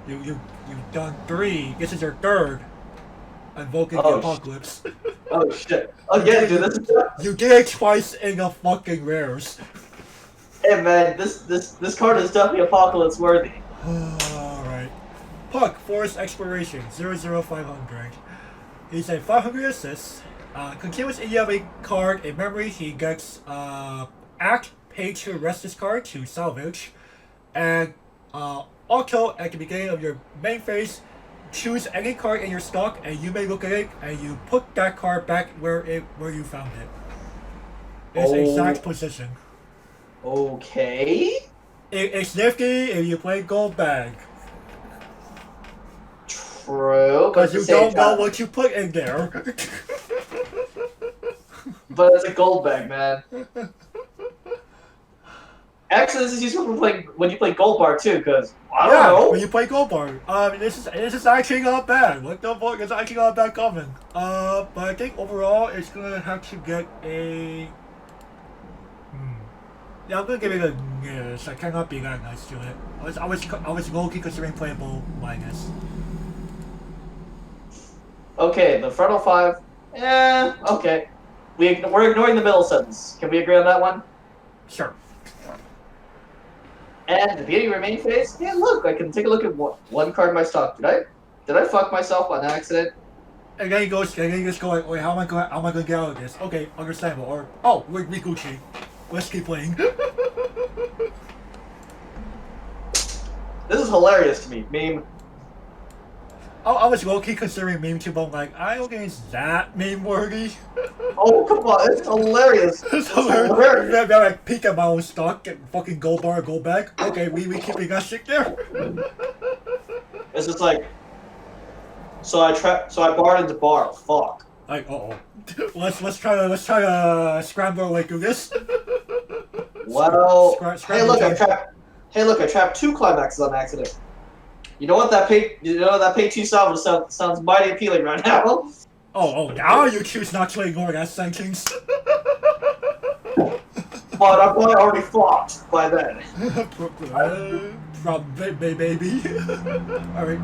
You've done 3, this is your 3rd. Invoking the apocalypse. Oh shit. Again, dude, this is... You did it twice in the fucking rares. Hey man, this card is definitely apocalypse worthy. Alright. Puck, Forest Exploration, 00500. He's a 500 assists. Continuous if you have a card in memory, he gets act, pay to rest this card to salvage. And also, at the beginning of your main phase, choose any card in your stock and you may look at it and you put that card back where you found it. Its exact position. Okay. It's nifty if you play gold bag. True. Because you don't know what you put in there. But it's a gold bag, man. Actually, this is useful for playing when you play gold bar too, because I don't know. When you play gold bar. This is actually not bad. What the fuck? It's actually not bad coming. But I think overall it's gonna have to get a. Yeah, I'm gonna give it a yes. I cannot be that nice to it. I was low-key considering playable minus. Okay, the frontal 5. Okay. We're ignoring the middle sentence. Can we agree on that one? Sure. And at the beginning of your main phase, yeah, look, I can take a look at one card in my stock. Did I fuck myself on accident? And then he goes, going, wait, how am I gonna get out of this? Okay, understandable. Or, oh, we're Gucci. Let's keep playing. This is hilarious to me. Meme. I was low-key considering meme too, but I'm like, I don't think it's that meme-worthy. Oh, come on, it's hilarious. It's hilarious. I like peek at my own stock, get fucking gold bar, gold bag. Okay, we keeping that shit there. It's just like, so I barred into bar. Fuck. Like, let's try to scramble our way through this. Well, hey look, I trapped 2 climaxes on accident. You know what that pay 2 salvage sounds mighty appealing right now. Oh, now you choose not to ignore that sentence. But I'm probably already flopped by then. Probably, baby. Alright.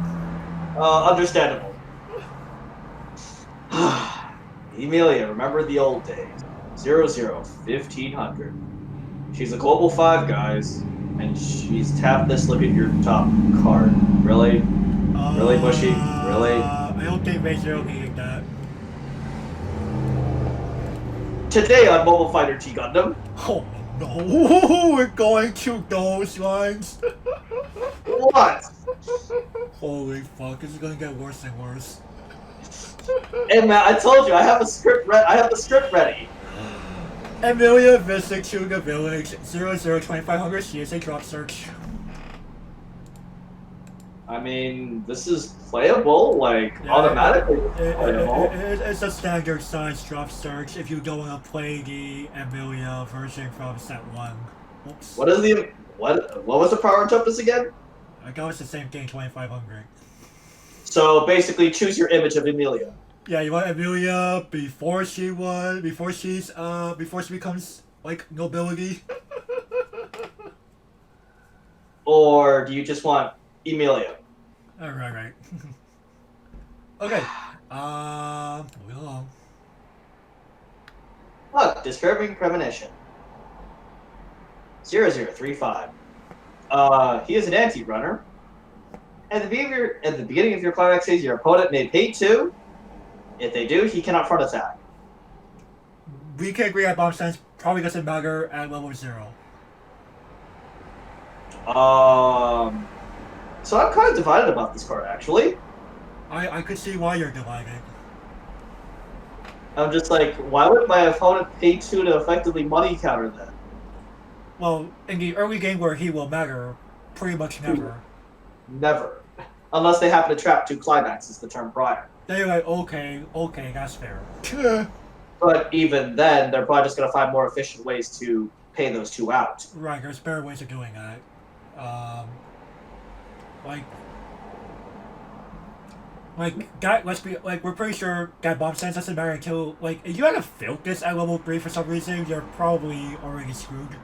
Understandable. Emilia, remember the old days. 1500. She's a global 5, guys, and she's tapped this. Look at your top card. Really? Really, Bushy? Really? I don't think ReZero needed that. Today on Mobile Fighter G Gundam. Oh no, we're going to those lines. What? Holy fuck, this is gonna get worse and worse. Hey man, I told you I have a script ready. Emilia visit to the village 002500. She is a drop search. I mean, this is playable, like, yeah, automatically playable. It's a standard size drop search if you don't want to play the Emilia version from set 1. Oops. What was the power toughness again? I guess it's the same thing, 2500. So basically choose your image of Emilia. Yeah, you want Emilia before she becomes like nobility. Or do you just want Emilia? Right. Okay. Moving along. Look, disturbing premonition. 0035. He is an anti-runner. At the beginning of your climax phase, your opponent may pay 2. If they do, he cannot front attack. We can agree that bomb stance probably doesn't matter at level 0. So I'm kind of divided about this card, actually. I could see why you're divided. I'm just like, why would my opponent pay 2 to effectively money counter that? Well, in the early game where he will matter, pretty much never. Never. Unless they happen to trap 2 climaxes the turn prior. Then you're like, okay, that's fair. But even then, they're probably just going to find more efficient ways to pay those two out. Right, there's better ways of doing that. Like, that, let's be, like, we're pretty sure that bomb stance doesn't matter until, like, if you had to fill this at level 3 for some reason, you're probably already screwed.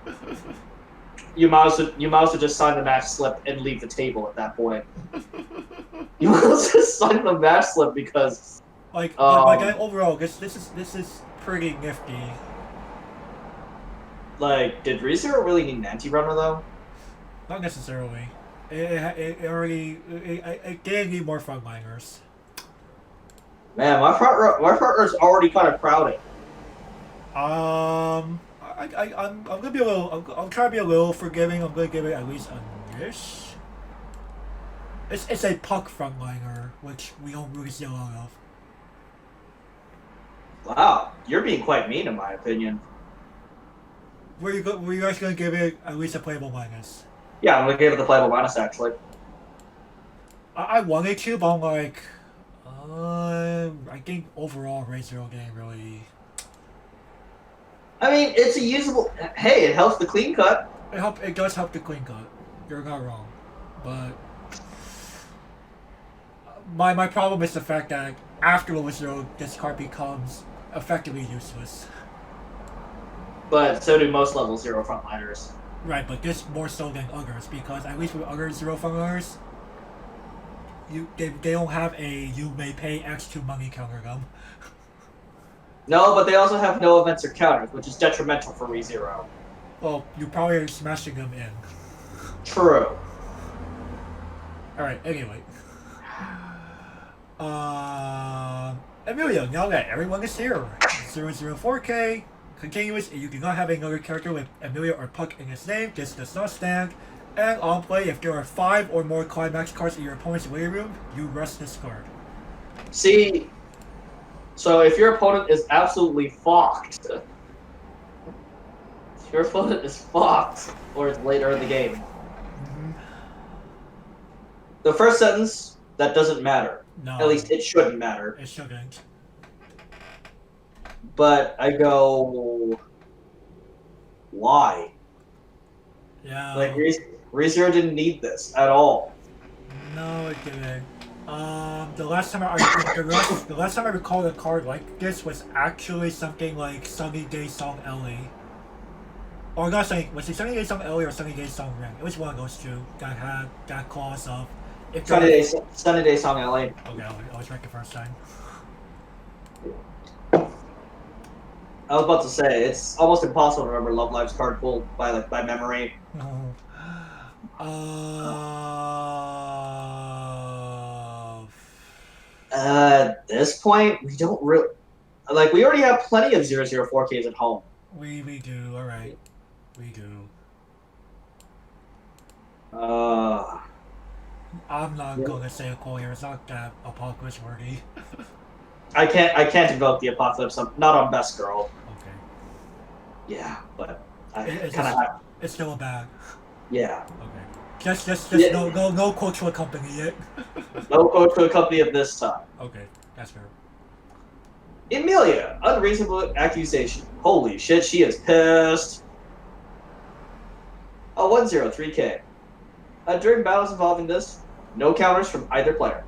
You might as well just sign the match slip and leave the table at that point. You might as well just sign the match slip because... overall, this is pretty nifty. Like, did ReZero really need an anti-runner, though? Not necessarily. It did need more frontliners. Man, my front runner's already kind of crowded. I'm gonna be a little. I'm trying to be a little forgiving. I'm gonna give it at least a miss. It's a puck frontliner, which we don't really see a lot of. Wow, you're being quite mean, in my opinion. Were you guys gonna give it at least a playable minus? Yeah, I'm gonna give it the playable minus actually. I wanted to, but I'm like, I think overall ReZero didn't really. I mean, it's a usable. Hey, it helps the clean cut. It does help the clean cut. You're not wrong, but my problem is the fact that after ReZero, this card becomes effectively useless. But so do most level 0 frontliners. Right, but this more so than others, because at least with other 0 frontliners, they don't have a you may pay X to money counter them. No, but they also have no events or counters, which is detrimental for ReZero. Well, you probably are smashing them in. True. Alright, anyway. Amelia, now that everyone is here, 004K, continuous, if you do not have another character with Amelia or Puck in its name, this does not stand. And on play, if there are 5 or more climax cards in your opponent's waiting room, you rest this card. See, so if your opponent is absolutely fucked, or it's later in the game, the first sentence, that doesn't matter. No. At least it shouldn't matter. It shouldn't. But I go, why? Yeah. Like, ReZero didn't need this at all. No, it didn't. The last time I recall a card like this was actually something like Sunny Day Song Ellie. Or not Sunny, was it Sunny Day Song Ellie or Sunny Day Song Ring? It was one of those two that had that clause of... Sunny Day Song LA. Okay, I was right the first time. I was about to say, it's almost impossible to remember Love Live's card pool by memory. At this point, we don't really... Like, we already have plenty of 004Ks at home. We do, alright. We do. I'm not gonna say a quote here, it's not that apocalypse worthy. I can't invoke the apocalypse, not on Best Girl. Okay. Yeah, but I It's kind of have... It's still a bag. Yeah. Okay. Just no quote to accompany it. No quote to accompany it this time. Okay, that's fair. Emilia, unreasonable accusation. Holy shit, she is pissed. A 103K. During battles involving this, no counters from either player.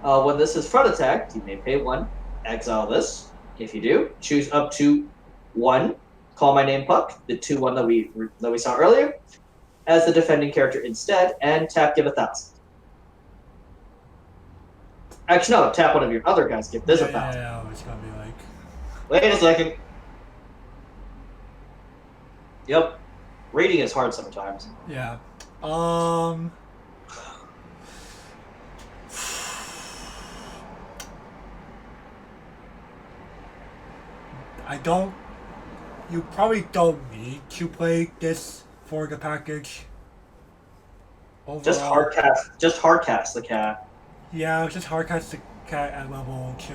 When this is front attacked, you may pay 1, exile this. If you do, choose up to 1, call my name Puck, the 2/1 that we saw earlier, as the defending character instead, and tap give 1,000. Actually, no, tap one of your other guys, give this 1,000. Yeah, it's gonna be like... Wait a second. Yep. Reading is hard sometimes. Yeah. You probably don't need to play this for the package. Overall. Just hardcast the cat. Yeah, just hardcast the cat at level 2.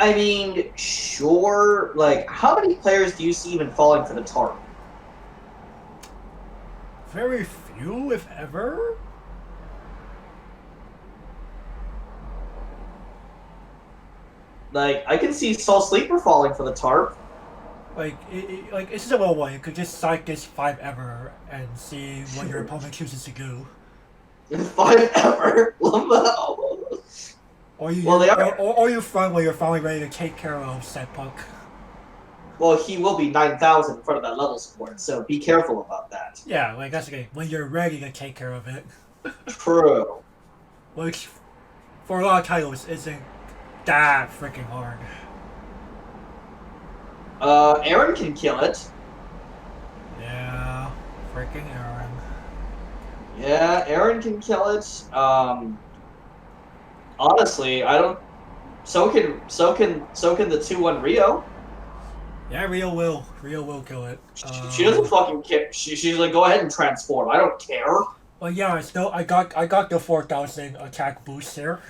I mean, sure. Like, how many players do you see even falling for the tarp? Very few, if ever. Like, I can see Soul Sleeper falling for the tarp. Like, like this is a little one. You could just side this 5 ever and see what your opponent chooses to do. 5 ever, Lamau. Or you, Well, they are. or you find when you're finally ready to take care of said puck. Well, he will be 9,000 in front of that level support, so be careful about that. Yeah, like that's okay. When you're ready to take care of it. True. Which, for a lot of titles, isn't that freaking hard. Aaron can kill it. Yeah, freaking Aaron. Yeah, Aaron can kill it. Honestly, I don't. So can the 2-1 Rio. Yeah, Rio will kill it. She doesn't fucking care. She's like, go ahead and transform. I don't care. Well, yeah, still, I got the 4,000 attack boost here.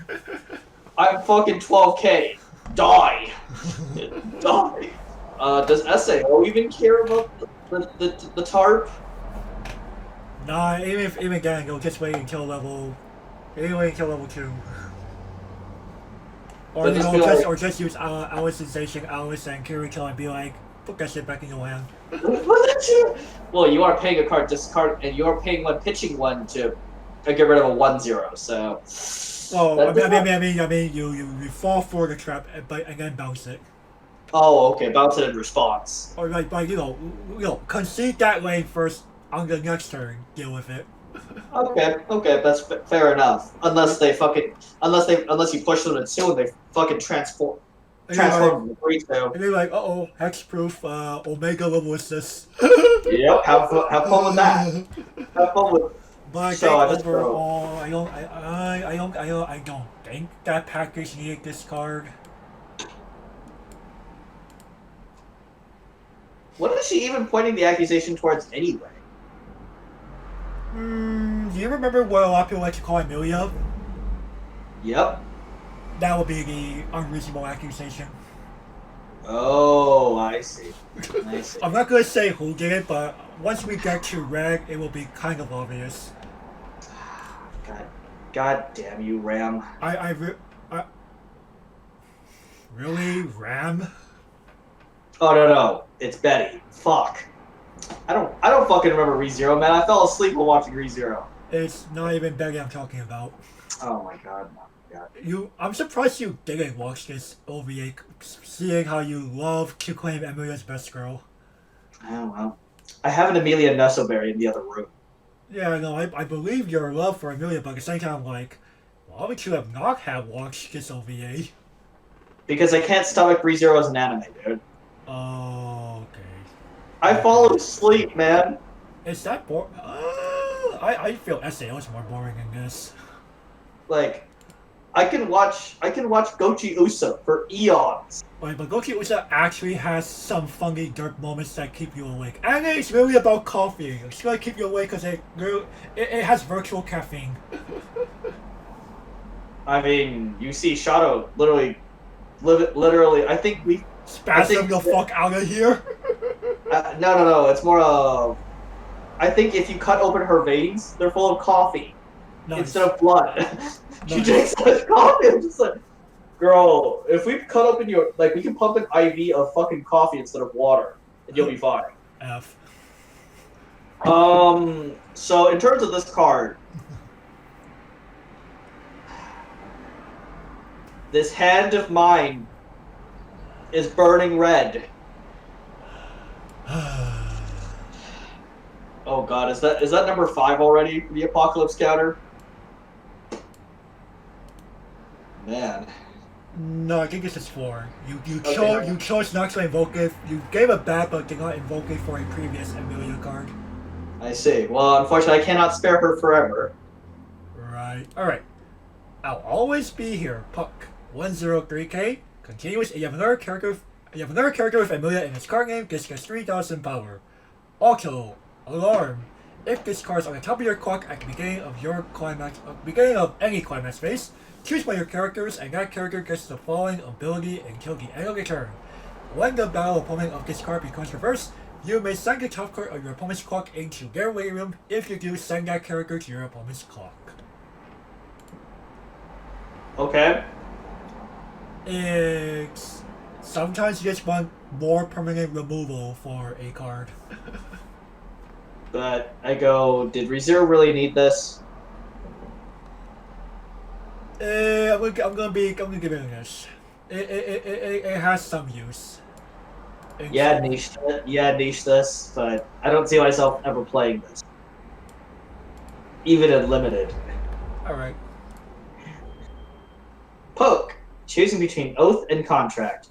I'm fucking 12k. Die. Die. Does SAO even care about the tarp? Nah, even then, you'll just wait until level 2. Or So you just know, be like- or just use Alice Sensation, Alice and Kirito and be like, put that shit back in your hand. Well, you are paying a card discard, and you are paying one pitching one to get rid of a 1-0. So. Well, I mean, you fall for the trap, and then bounce it. Oh, okay. Bounce it in response. Or like you know, concede that lane first. On the next turn, deal with it. Okay, that's fair enough. Unless you push them to 2 and they fucking transform to 3-2. And they're like, uh-oh, hexproof, Omega level assist. Yep, have fun with that. Have fun with. But I So, think overall, I don't think that package needed this card. What is she even pointing the accusation towards anyway? Do you remember what a lot of people like to call Amelia? Yep. That would be the unreasonable accusation. Oh, I see. I'm not gonna say who did it, but once we get to Reg, it will be kind of obvious. God damn you, Ram. Really, Ram? Oh no, it's Betty. Fuck. I don't fucking remember ReZero, man. I fell asleep while watching ReZero. It's not even Betty I'm talking about. Oh my god. I'm surprised you didn't watch this OVA, seeing how you love to claim Emilia's best girl. Oh well. I have an Amelia Nusselberry in the other room. Yeah, no, I believe your love for Amelia, but at the same time, like, why would you have not have watched this OVA? Because I can't stomach ReZero as an anime, dude. Oh, okay. I fall asleep, man. Is that boring? I feel SAO is more boring than this. Like, I can watch Gochi Usa for eons. Right, but Goki Usa actually has some funny derp moments that keep you awake. And it's really about coffee. It's gonna keep you awake because it has virtual caffeine. I mean, you see Shadow literally, I think we... Spasm the fuck out of here? No, it's more of... I think if you cut open her veins, they're full of coffee. Nice. Instead of blood. She Nice. drinks so much coffee, I'm just like... Girl, if we cut open your... Like, we can pump an IV of fucking coffee instead of water, and you'll be fine. F. So, in terms of this card... This hand of mine is burning red. Oh god, is that number 5 already for the Apocalypse counter? Man. No, I think this is 4. You Okay. chose not to invoke it. You gave it back, but did not invoke it for a previous Amelia card. I see. Well, unfortunately, I cannot spare her forever. Right. Alright. I'll always be here. Puck. 103k. Continuous. You have another character with Amelia in his card name. This gets 3,000 power. Also, alarm. If this card is on the top of your clock at the beginning of your climax, beginning of any climax phase, choose one of your characters, and that character gets the following ability until the end of the turn. When the battle opponent of this card becomes reversed, you may send the top card of your opponent's clock into their waiting room. If you do, send that character to your opponent's clock. Okay. It's sometimes you just want more permanent removal for a card. But I go, did ReZero really need this? I'm gonna give it a yes. It has some use. Yeah, niche this, but I don't see myself ever playing this. Even in limited. Alright. Poke. Choosing between Oath and Contract.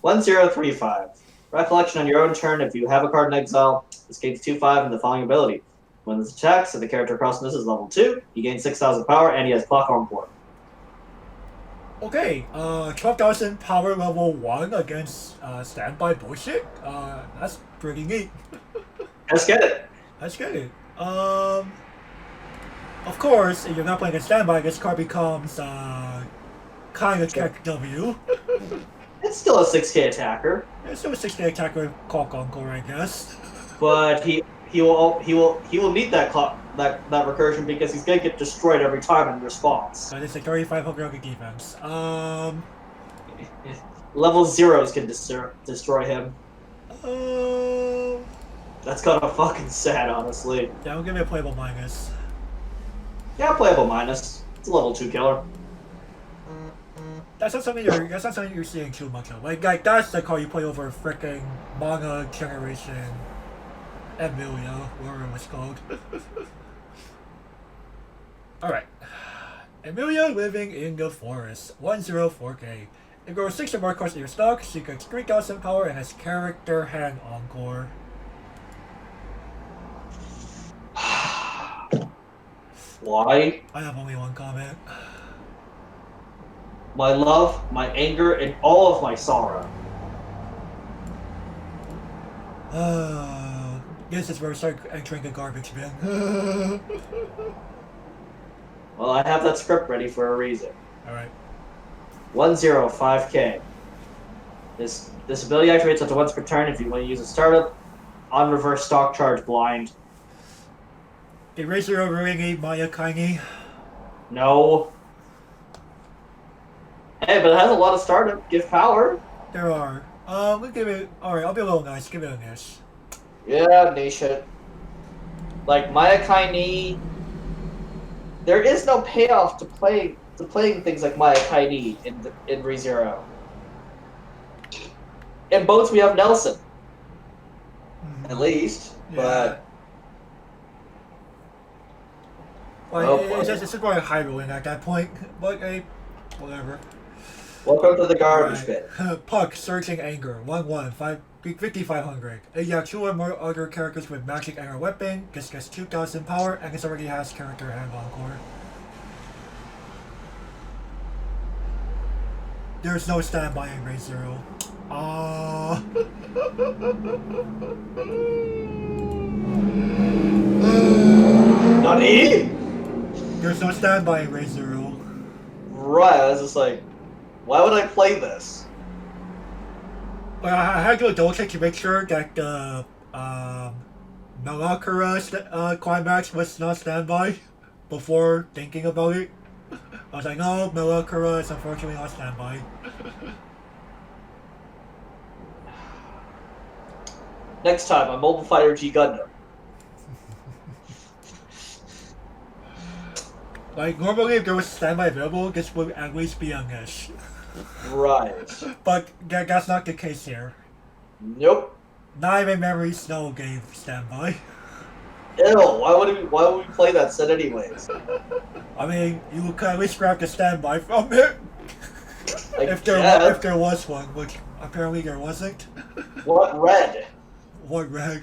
1035. Recollection on your own turn. If you have a card in exile, this gains 2/5 and the following ability. When this attacks, if the character crossing this is level 2, he gains 6,000 power and he has clock on board. Okay, 12,000 power level 1 against standby bullshit? That's pretty neat. Let's get it. Let's get it. Of course, if you're not playing a standby, this card becomes kind of tech W. It's still a 6k attacker. It's still a 6k attacker with Clock Encore, I guess. But he will need that recursion because he's gonna get destroyed every time in response. That is a 3,500 defense. Level 0s can destroy him. Um, That's kind of fucking sad, honestly. yeah, I'll give it a playable minus. Yeah, playable minus. It's a level 2 killer. That's not something you're seeing too much of. Like that's the card you play over freaking Manga Generation Emilia, whatever it was called. Alright. Emilia living in the forest. 104k. If there are 6 or more cards in your stock, she gets 3,000 power and has character hand encore. Why? I have only one comment. My love, my anger, and all of my sorrow. This is where we start entering the garbage bin. Well, I have that script ready for a reason. Alright. 105k. This ability activates up to once per turn if you want to use a startup. On reverse stock charge blind. Did ReZero really need Maya Kaini? No. Hey, but it has a lot of startup. Give power. There are. We'll give it. Alright, I'll be a little nice. Give it a nice. Yeah, niche it. Like Maya Kaini. There is no payoff to playing things like Maya Kaini in ReZero. In boats we have Nelson. At least. Yeah. But Well, it's just probably highballing at that point. But hey, whatever. welcome to the garbage pit. Puck, Searching Anger, 1/1, 5,500. If you have 2 or more other characters with magic and or weapon, this gets 2,000 power, and this already has character hand encore. There's no standby in ReZero. Nani? There's no standby in ReZero. Right, I was just like, why would I play this? But I had to double check to make sure that the Malakura climax was not standby before thinking about it. I was like, no, Malakura is unfortunately not standby. Next time on Mobile Fighter G Gundam. Like, normally if there was standby available, this would at least be a niche. Right. But that's not the case here. Nope. Not even Memory Snow gave standby. Ew, why would we play that set anyways? I mean, you could at least grab the standby from it. If there was one, which apparently there wasn't. What red? What red?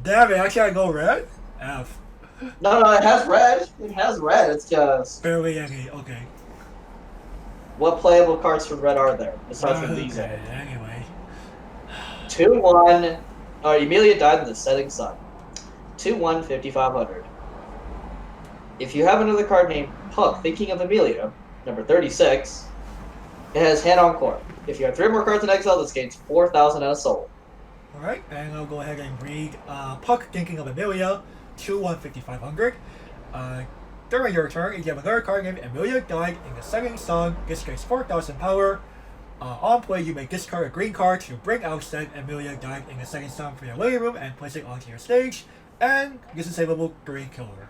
Damn it, actually I go red? F. No, it has red. It has red. It's just Barely any, okay. what playable cards from red are there besides from these? Okay, anyway. 2/1. Oh, Emilia died in the setting sun. 2/1, 5,500. If you have another card named Puck, thinking of Emilia, number 36, it has hand encore. If you have 3 more cards in exile, this gains 4,000 and a soul. Alright, and I'll go ahead and read Puck, Thinking of Emilia, 2/1, 5,500. During your turn, if you have another card named Amelia died in the second song, discards 4,000 power. On play, you may discard a green card to bring out said Amelia died in the second song from your living room and place it onto your stage. And this is a level 3 killer.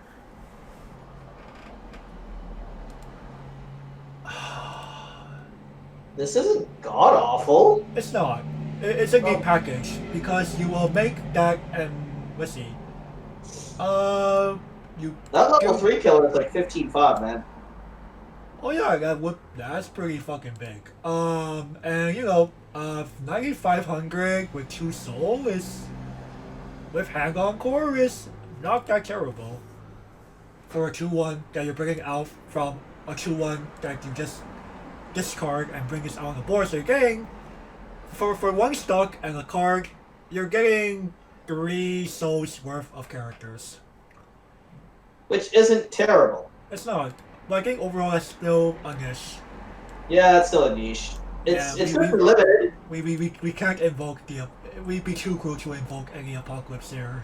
This isn't god awful. It's not. It's a good package because you will make that and let's see. That level 3 killer is like 15.5, man. Oh yeah, that's pretty fucking big. And you know, 9,500 with 2 soul is with Hang On Core is not that terrible for a 2/1 that you're bringing out from a 2/1 that you just discard and bring this out on the board. So you're getting for 1 stock and a card, you're getting 3 souls worth of characters. Which isn't terrible. It's not. But I think overall that's still a niche. Yeah, it's still a niche. It's super limited. We can't invoke the. We'd be too cruel to invoke any apocalypse here.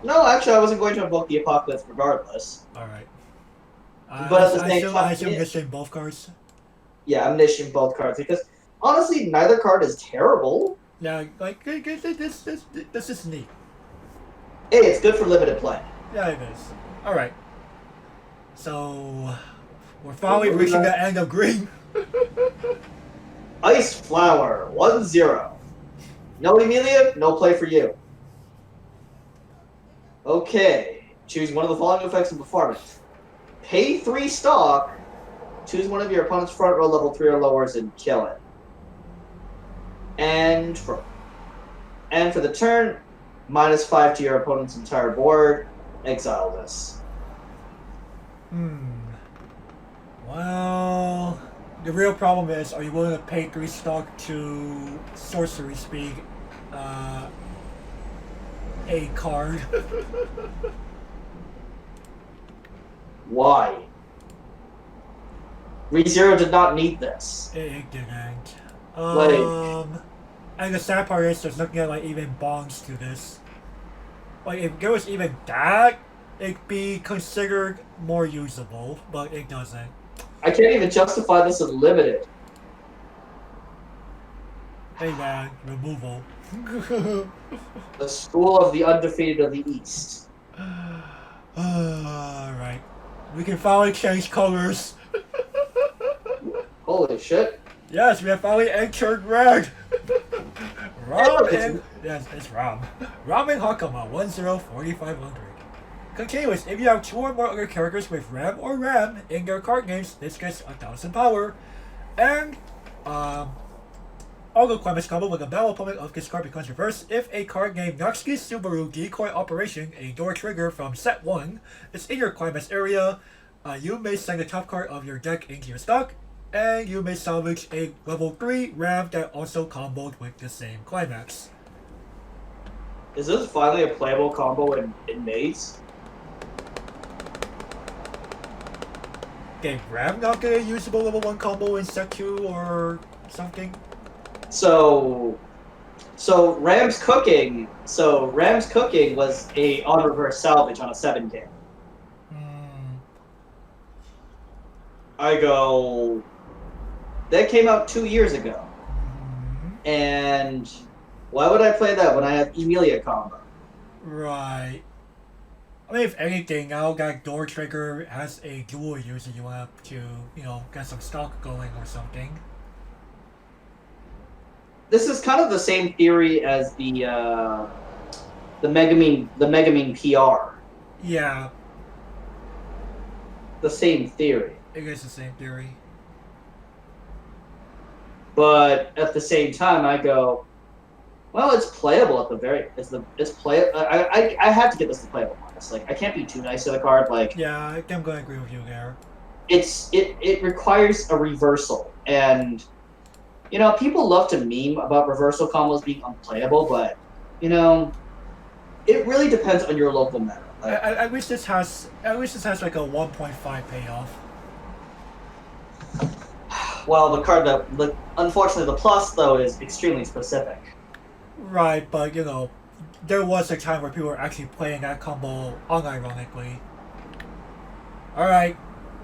No, actually, I wasn't going to invoke the apocalypse regardless. All right. But at the same time, I assume you're saying both cards. Yeah, I'm nishing both cards because honestly, neither card is terrible. Yeah, like this is neat. Hey, it's good for limited play. Yeah, it is. All right. So we're finally reaching the end of green. Ice Flower 1-0. No Emilia, no play for you. Okay, choose one of the following effects and performance. Pay 3 stock. Choose one of your opponent's front row level 3 or lowers and kill it. And for the turn, -5 to your opponent's entire board. Exile this. Well, the real problem is, are you willing to pay 3 stock to sorcery speed a card? Why? ReZero did not need this. It didn't. Like, and the sad part is there's nothing that like even bonds to this. Like if there was even that, it'd be considered more usable, but it doesn't. I can't even justify this in limited. Hey man, removal. The School of the Undefeated of the East. Alright. We can finally change colors. Holy shit. Yes, we have finally entered red. Ramen. Yes, it's Ram. Ramen Hakama 10-4500. Continuous. If you have 2 or more other characters with Ram or Ram in their card names, this gets 1,000 power. And Auto Climax combo with a battle opponent of this card becomes reversed. If a card named Natsuki Subaru Decoy Operation, a door trigger from set 1, is in your Climax area, you may send the top card of your deck into your stock, and you may salvage a level 3 Ram that also comboed with the same Climax. Is this finally a playable combo in Maze? Did Ram not get a usable level 1 combo in set 2 or something? So Ram's Cooking was a on reverse salvage on a 7K. I go, that came out 2 years ago. And why would I play that when I have Emilia combo? Right. I mean, if anything, now that door trigger has a dual user, you want to, get some stock going or something. This is kind of the same theory as the Megamine PR. Yeah. The same theory. It is the same theory. But at the same time, I go, well, it's playable at the very. It's play. I have to get this to playable minus. Like, I can't be too nice to the card. Like, yeah, I think I'm going to agree with you there. It requires a reversal, and people love to meme about reversal combos being unplayable, but it really depends on your local meta. Like, I wish this has like a 1.5 payoff. Well, the card unfortunately the plus though is extremely specific. Right, but there was a time where people were actually playing that combo unironically. Alright,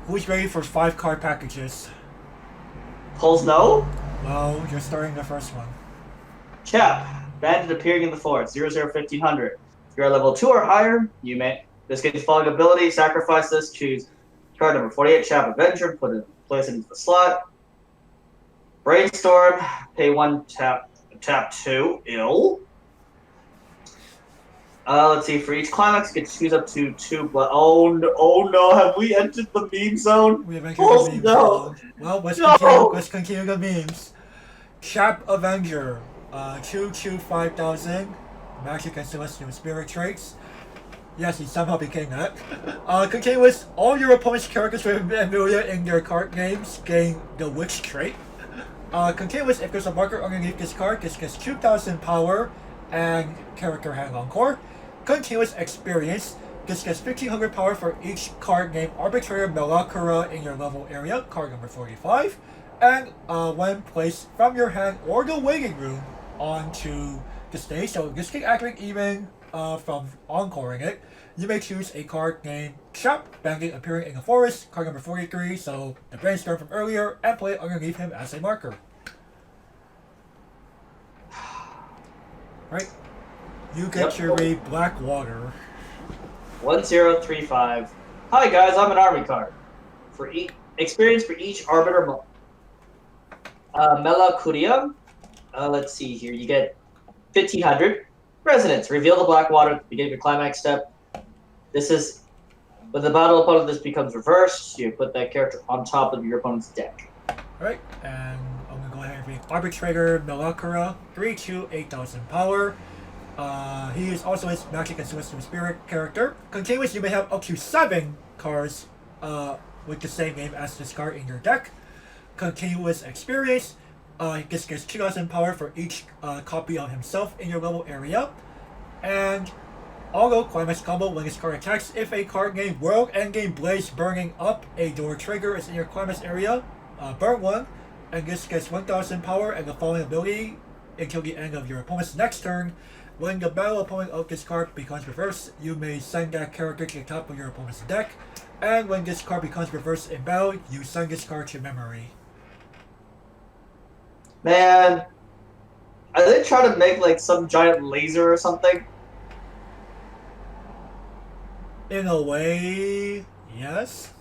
who's ready for 5 card packages? Pulls no? Well, you're starting the first one. Chap. Bandit appearing in the forest. 00-1500. If you're level 2 or higher, you may. This gains following ability. Sacrifice this. Choose card number 48. Chap Avenger. Place it into the slot. Brainstorm. Pay 1. Tap 2. Ill. Let's see. For each climax, you can choose up to 2 blood. Oh no! Have we entered the meme zone? We have entered the meme zone. Well, let's continue the memes. Chap Avenger. 5000 magic and celestial spirit traits. Yes, he somehow became that. Continue with all your opponent's characters with Amelia in their card games gain the witch trait. Continue with if there's a marker underneath this card, this gets 2000 power and character hang on core. Continuous experience. This gets 1500 power for each card named Arbitrator Melakura in your level area, card number 45. And when placed from your hand or the waiting room onto the stage, so this can activate even from encoring it, you may choose a card named Chap Bandit appearing in the forest, card number 43, so the brainstorm from earlier, and play it underneath him as a marker. Right? You get your read Black Water. 1035. Hi guys, I'm an army card. For experience for each arbiter Melakuria. Let's see here. You get 1500. Resonance. Reveal the black water at the beginning of your climax step. This is when the battle opponent this becomes reversed. You put that character on top of your opponent's deck. Alright, and I'm gonna go ahead and read Arbitrator Melakura, 3/2, 8000 power. He is also his magic and celestial spirit character. Continuous, you may have up to 7 cards with the same name as this card in your deck. Continuous experience. This gets 2000 power for each copy of himself in your level area. And auto climax combo when this card attacks. If a card named World Endgame Blaze Burning Up a door trigger is in your climax area, burn 1. And this gets 1000 power and the following ability until the end of your opponent's next turn. When the battle opponent of this card becomes reversed, you may send that character to the top of your opponent's deck. And when this card becomes reversed in battle, you send this card to memory. Man, are they trying to make like some giant laser or something? In a way, yes.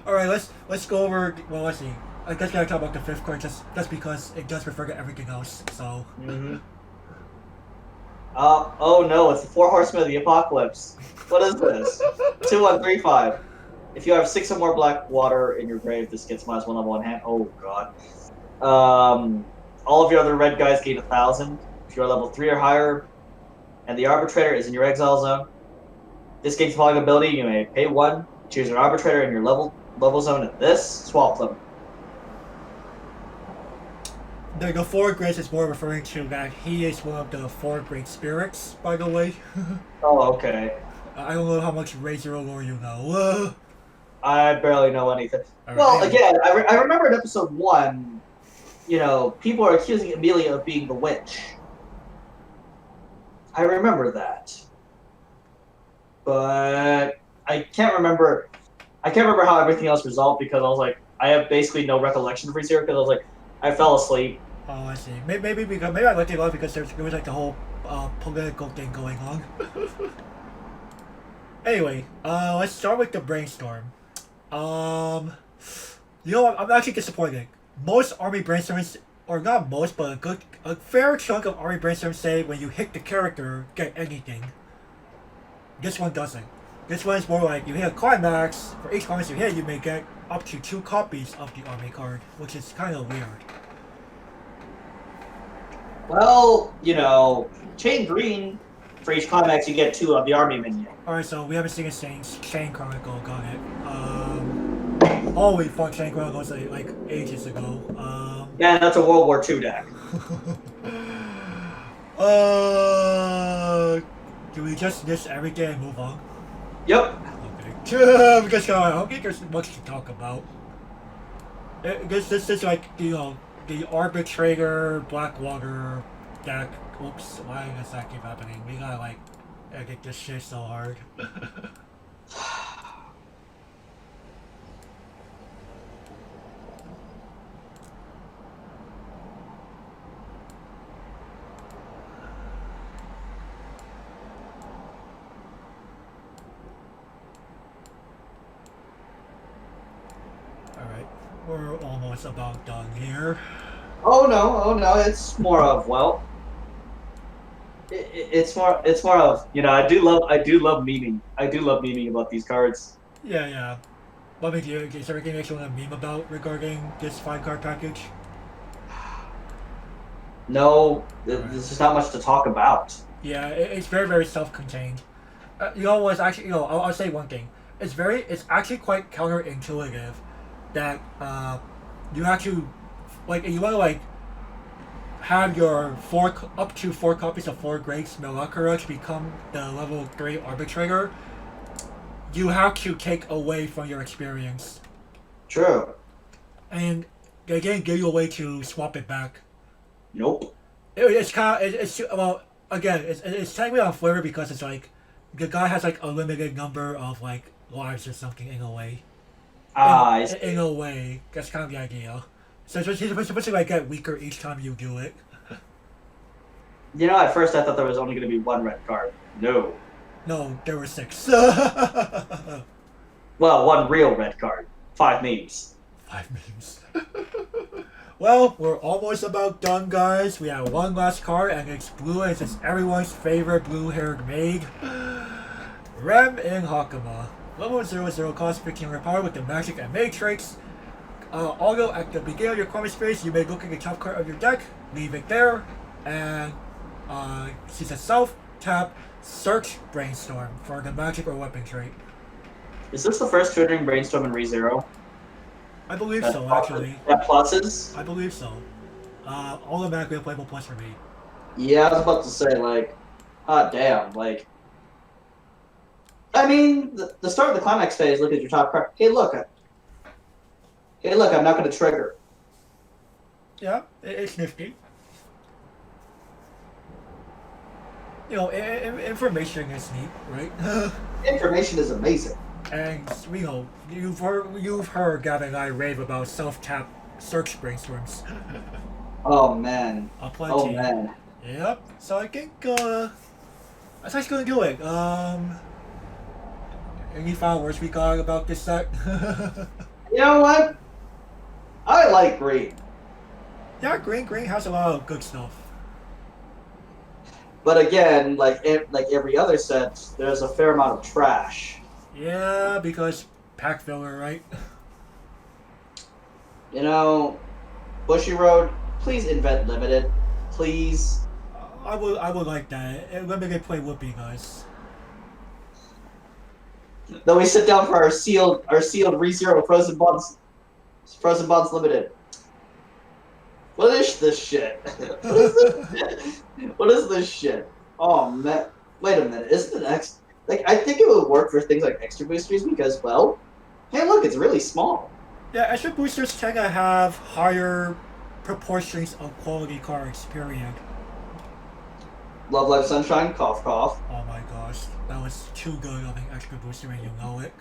All right, let's go over. Well, let's see. I guess I gotta talk about the 5th card just because it does refer to everything else. So. Oh no! It's the 4 Horsemen of the Apocalypse. What is this? 2135. If you have 6 or more black water in your grave, this gets -1 level in hand. Oh god. All of your other red guys gain 1000. If you're level 3 or higher, and the arbitrator is in your exile zone, this gains following ability. You may pay 1, choose an arbitrator in your level zone at this, swap them. The 4 Greats is more referring to that he is one of the 4 Great Spirits, by the way. Oh, okay. I don't know how much ReZero lore you know. I barely know anything. Right, well, anyway. again, I remember in episode 1, you know, people are accusing Amelia of being the witch. I remember that. But I can't remember how everything else resolved because I was like, I have basically no recollection of ReZero because I was like, I fell asleep. Oh, I see. Maybe I liked it a lot because there was like the whole political thing going on. Anyway, let's start with the brainstorm. You know what? I'm actually disappointed. Most army brainstorms, or not most, but a fair chunk of army brainstorms say when you hit the character, get anything. This one doesn't. This one is more like you hit a climax. For each climax you hit, you may get up to 2 copies of the army card, which is kind of weird. Well, you know, chain green, for each climax you get 2 of the army minion. Alright, so we haven't seen a Chain Chronicle, got it. Holy fuck, Chain Chronicle was like ages ago. Yeah, that's a World War II deck. Do we just list everything and move on? Yep. Okay. Because I don't think there's much to talk about. This is like, you know, the Arbitrator Blackwater deck. Oops, why does that keep happening? We gotta like edit this shit so hard. We're almost about done here. Oh no, it's more of, well, it's more of, I do love memeing. I do love memeing about these cards. Yeah, yeah. Let me do. Is there anything else you want to meme about regarding this 5 card package? No, there's just not much to talk about. Yeah, it's very, very self-contained. You know what's actually, I'll say one thing. It's actually quite counterintuitive that you actually, like, you want to, like, have your up to 4 copies of 4 grades Melakura to become the level 3 arbitrator. You have to take away from your experience. True. And they didn't give you a way to swap it back. Nope. It's kind of, well, again, it's technically on flavor because it's like, the guy has like a limited number of like lives or something in a way. In a way, that's kind of the idea. So he's supposed to like get weaker each time you do it. At first I thought there was only going to be 1 red card. No. No, there were 6. Well, 1 real red card. 5 memes. 5 memes. Well, we're almost about done, guys. We have 1 last card, and it's blue, and it's everyone's favorite blue-haired maid, Rem in Hakama. Level 00 cost 1500 power with the magic and matrix. Although at the beginning of your comment space, you may look at the top card of your deck, leave it there, and she says self-tap, search Brainstorm for the magic or weapon trait. Is this the first tutoring Brainstorm in ReZero? I believe so, actually. That pluses? I believe so. Automatically a playable plus for me. Yeah, I was about to say, like, damn, like... I mean, the start of the climax phase, look at your top card. Hey, look, I'm not going to trigger. Yeah, it's nifty. Information is neat, right? Information is amazing. And you've heard Gavin and I rave about self-tap search brainstorms. Oh man. Plenty. Oh man. Yep. So I think that's actually gonna do it. Any final words we got about this set? You know what? I like green. Yeah, green has a lot of good stuff. But again, like every other set, there's a fair amount of trash. Yeah, because pack filler, right? Bushy Road, please invent limited, please. I would like that. Limited play would be nice. Then we sit down for our sealed ReZero Frozen Bonds Limited. What is this shit? What is this shit? Oh man, wait a minute, isn't it X? Like, I think it would work for things like extra boosters because, well, hey look, it's really small. Yeah, extra boosters tend to have higher proportions of quality cards, period. Love Life Sunshine, cough cough. Oh my gosh, that was too good of an extra booster and you know it.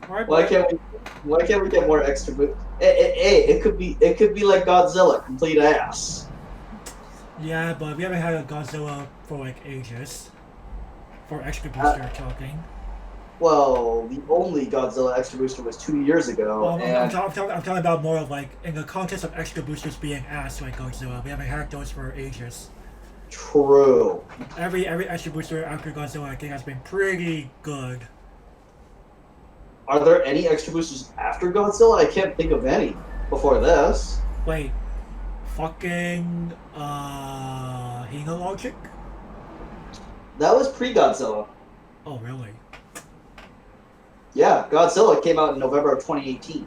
Why can't we get more extra boost? Hey, it could be like Godzilla, complete ass. Yeah, but we haven't had a Godzilla for like ages. For extra booster talking. Well, the only Godzilla extra booster was 2 years ago. Well, I'm talking about more of like in the context of extra boosters being ass like Godzilla. We haven't had those for ages. True. Every extra booster after Godzilla I think has been pretty good. Are there any extra boosters after Godzilla? I can't think of any before this. Wait, fucking Hina Logic? That was pre-Godzilla. Oh really? Yeah, Godzilla came out in November of 2018.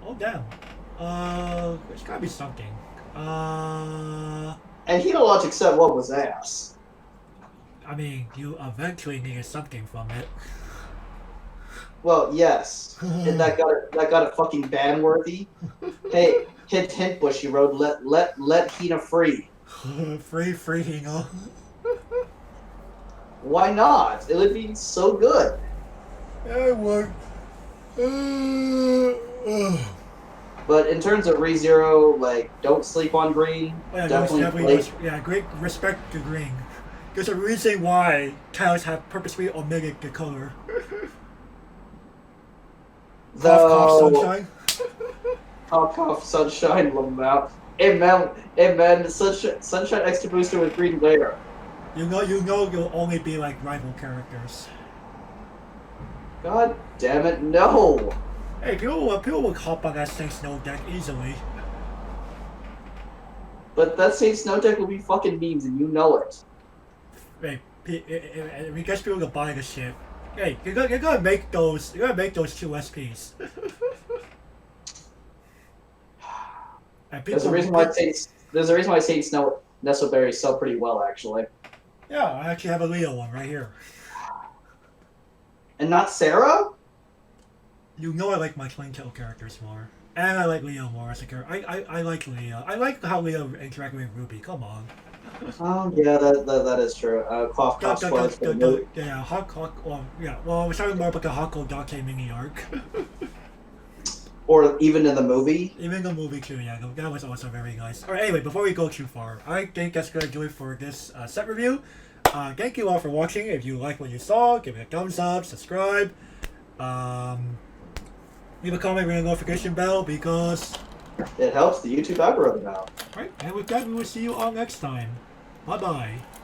Oh damn. There's gotta be something. And Hina Logic said what was ass. I mean, you eventually needed something from it. Well, yes, and that got it fucking ban worthy. Hey, hint, Bushy Road, let Hina free. free Hina. Why not? It would be so good. Yeah, it would. But in terms of ReZero, like, don't sleep on green. Yeah, definitely great respect to green. There's a reason why tiles have purposely omitted the color. cough, Though, sunshine. cough, sunshine, Lamau. Hey man, sunshine extra booster with green glare. You know you'll only be like rival characters. God damn it, no! Hey, people will hop on that Saint Snow deck easily. But that Saint Snow deck will be fucking memes, and you know it. Hey, we guess people to buy the shit. Hey, you're gonna make those. You're gonna make those 2 SPs. And There's a reason why Saint Snow Nestleberries sell pretty well, actually. Yeah, I actually have a Leo one right here. And not Sarah? You know I like my twin tail characters more. And I like Leo more as a character. I like Leo. I like how Leo interacted with Ruby, come on. Oh, yeah, that is true. Cough, spoilers for the movie. Yeah, well, we're talking more about the Hako Dake mini arc. Or even in the movie. Even the movie too, yeah, that was also very nice. Alright, anyway, before we go too far, I think that's gonna do it for this set review. Thank you all for watching. If you like what you saw, give it a thumbs up, subscribe. Leave a comment, ring the notification bell because It helps the YouTube algorithm out. Alright, and with that we will see you all next time. Bye bye.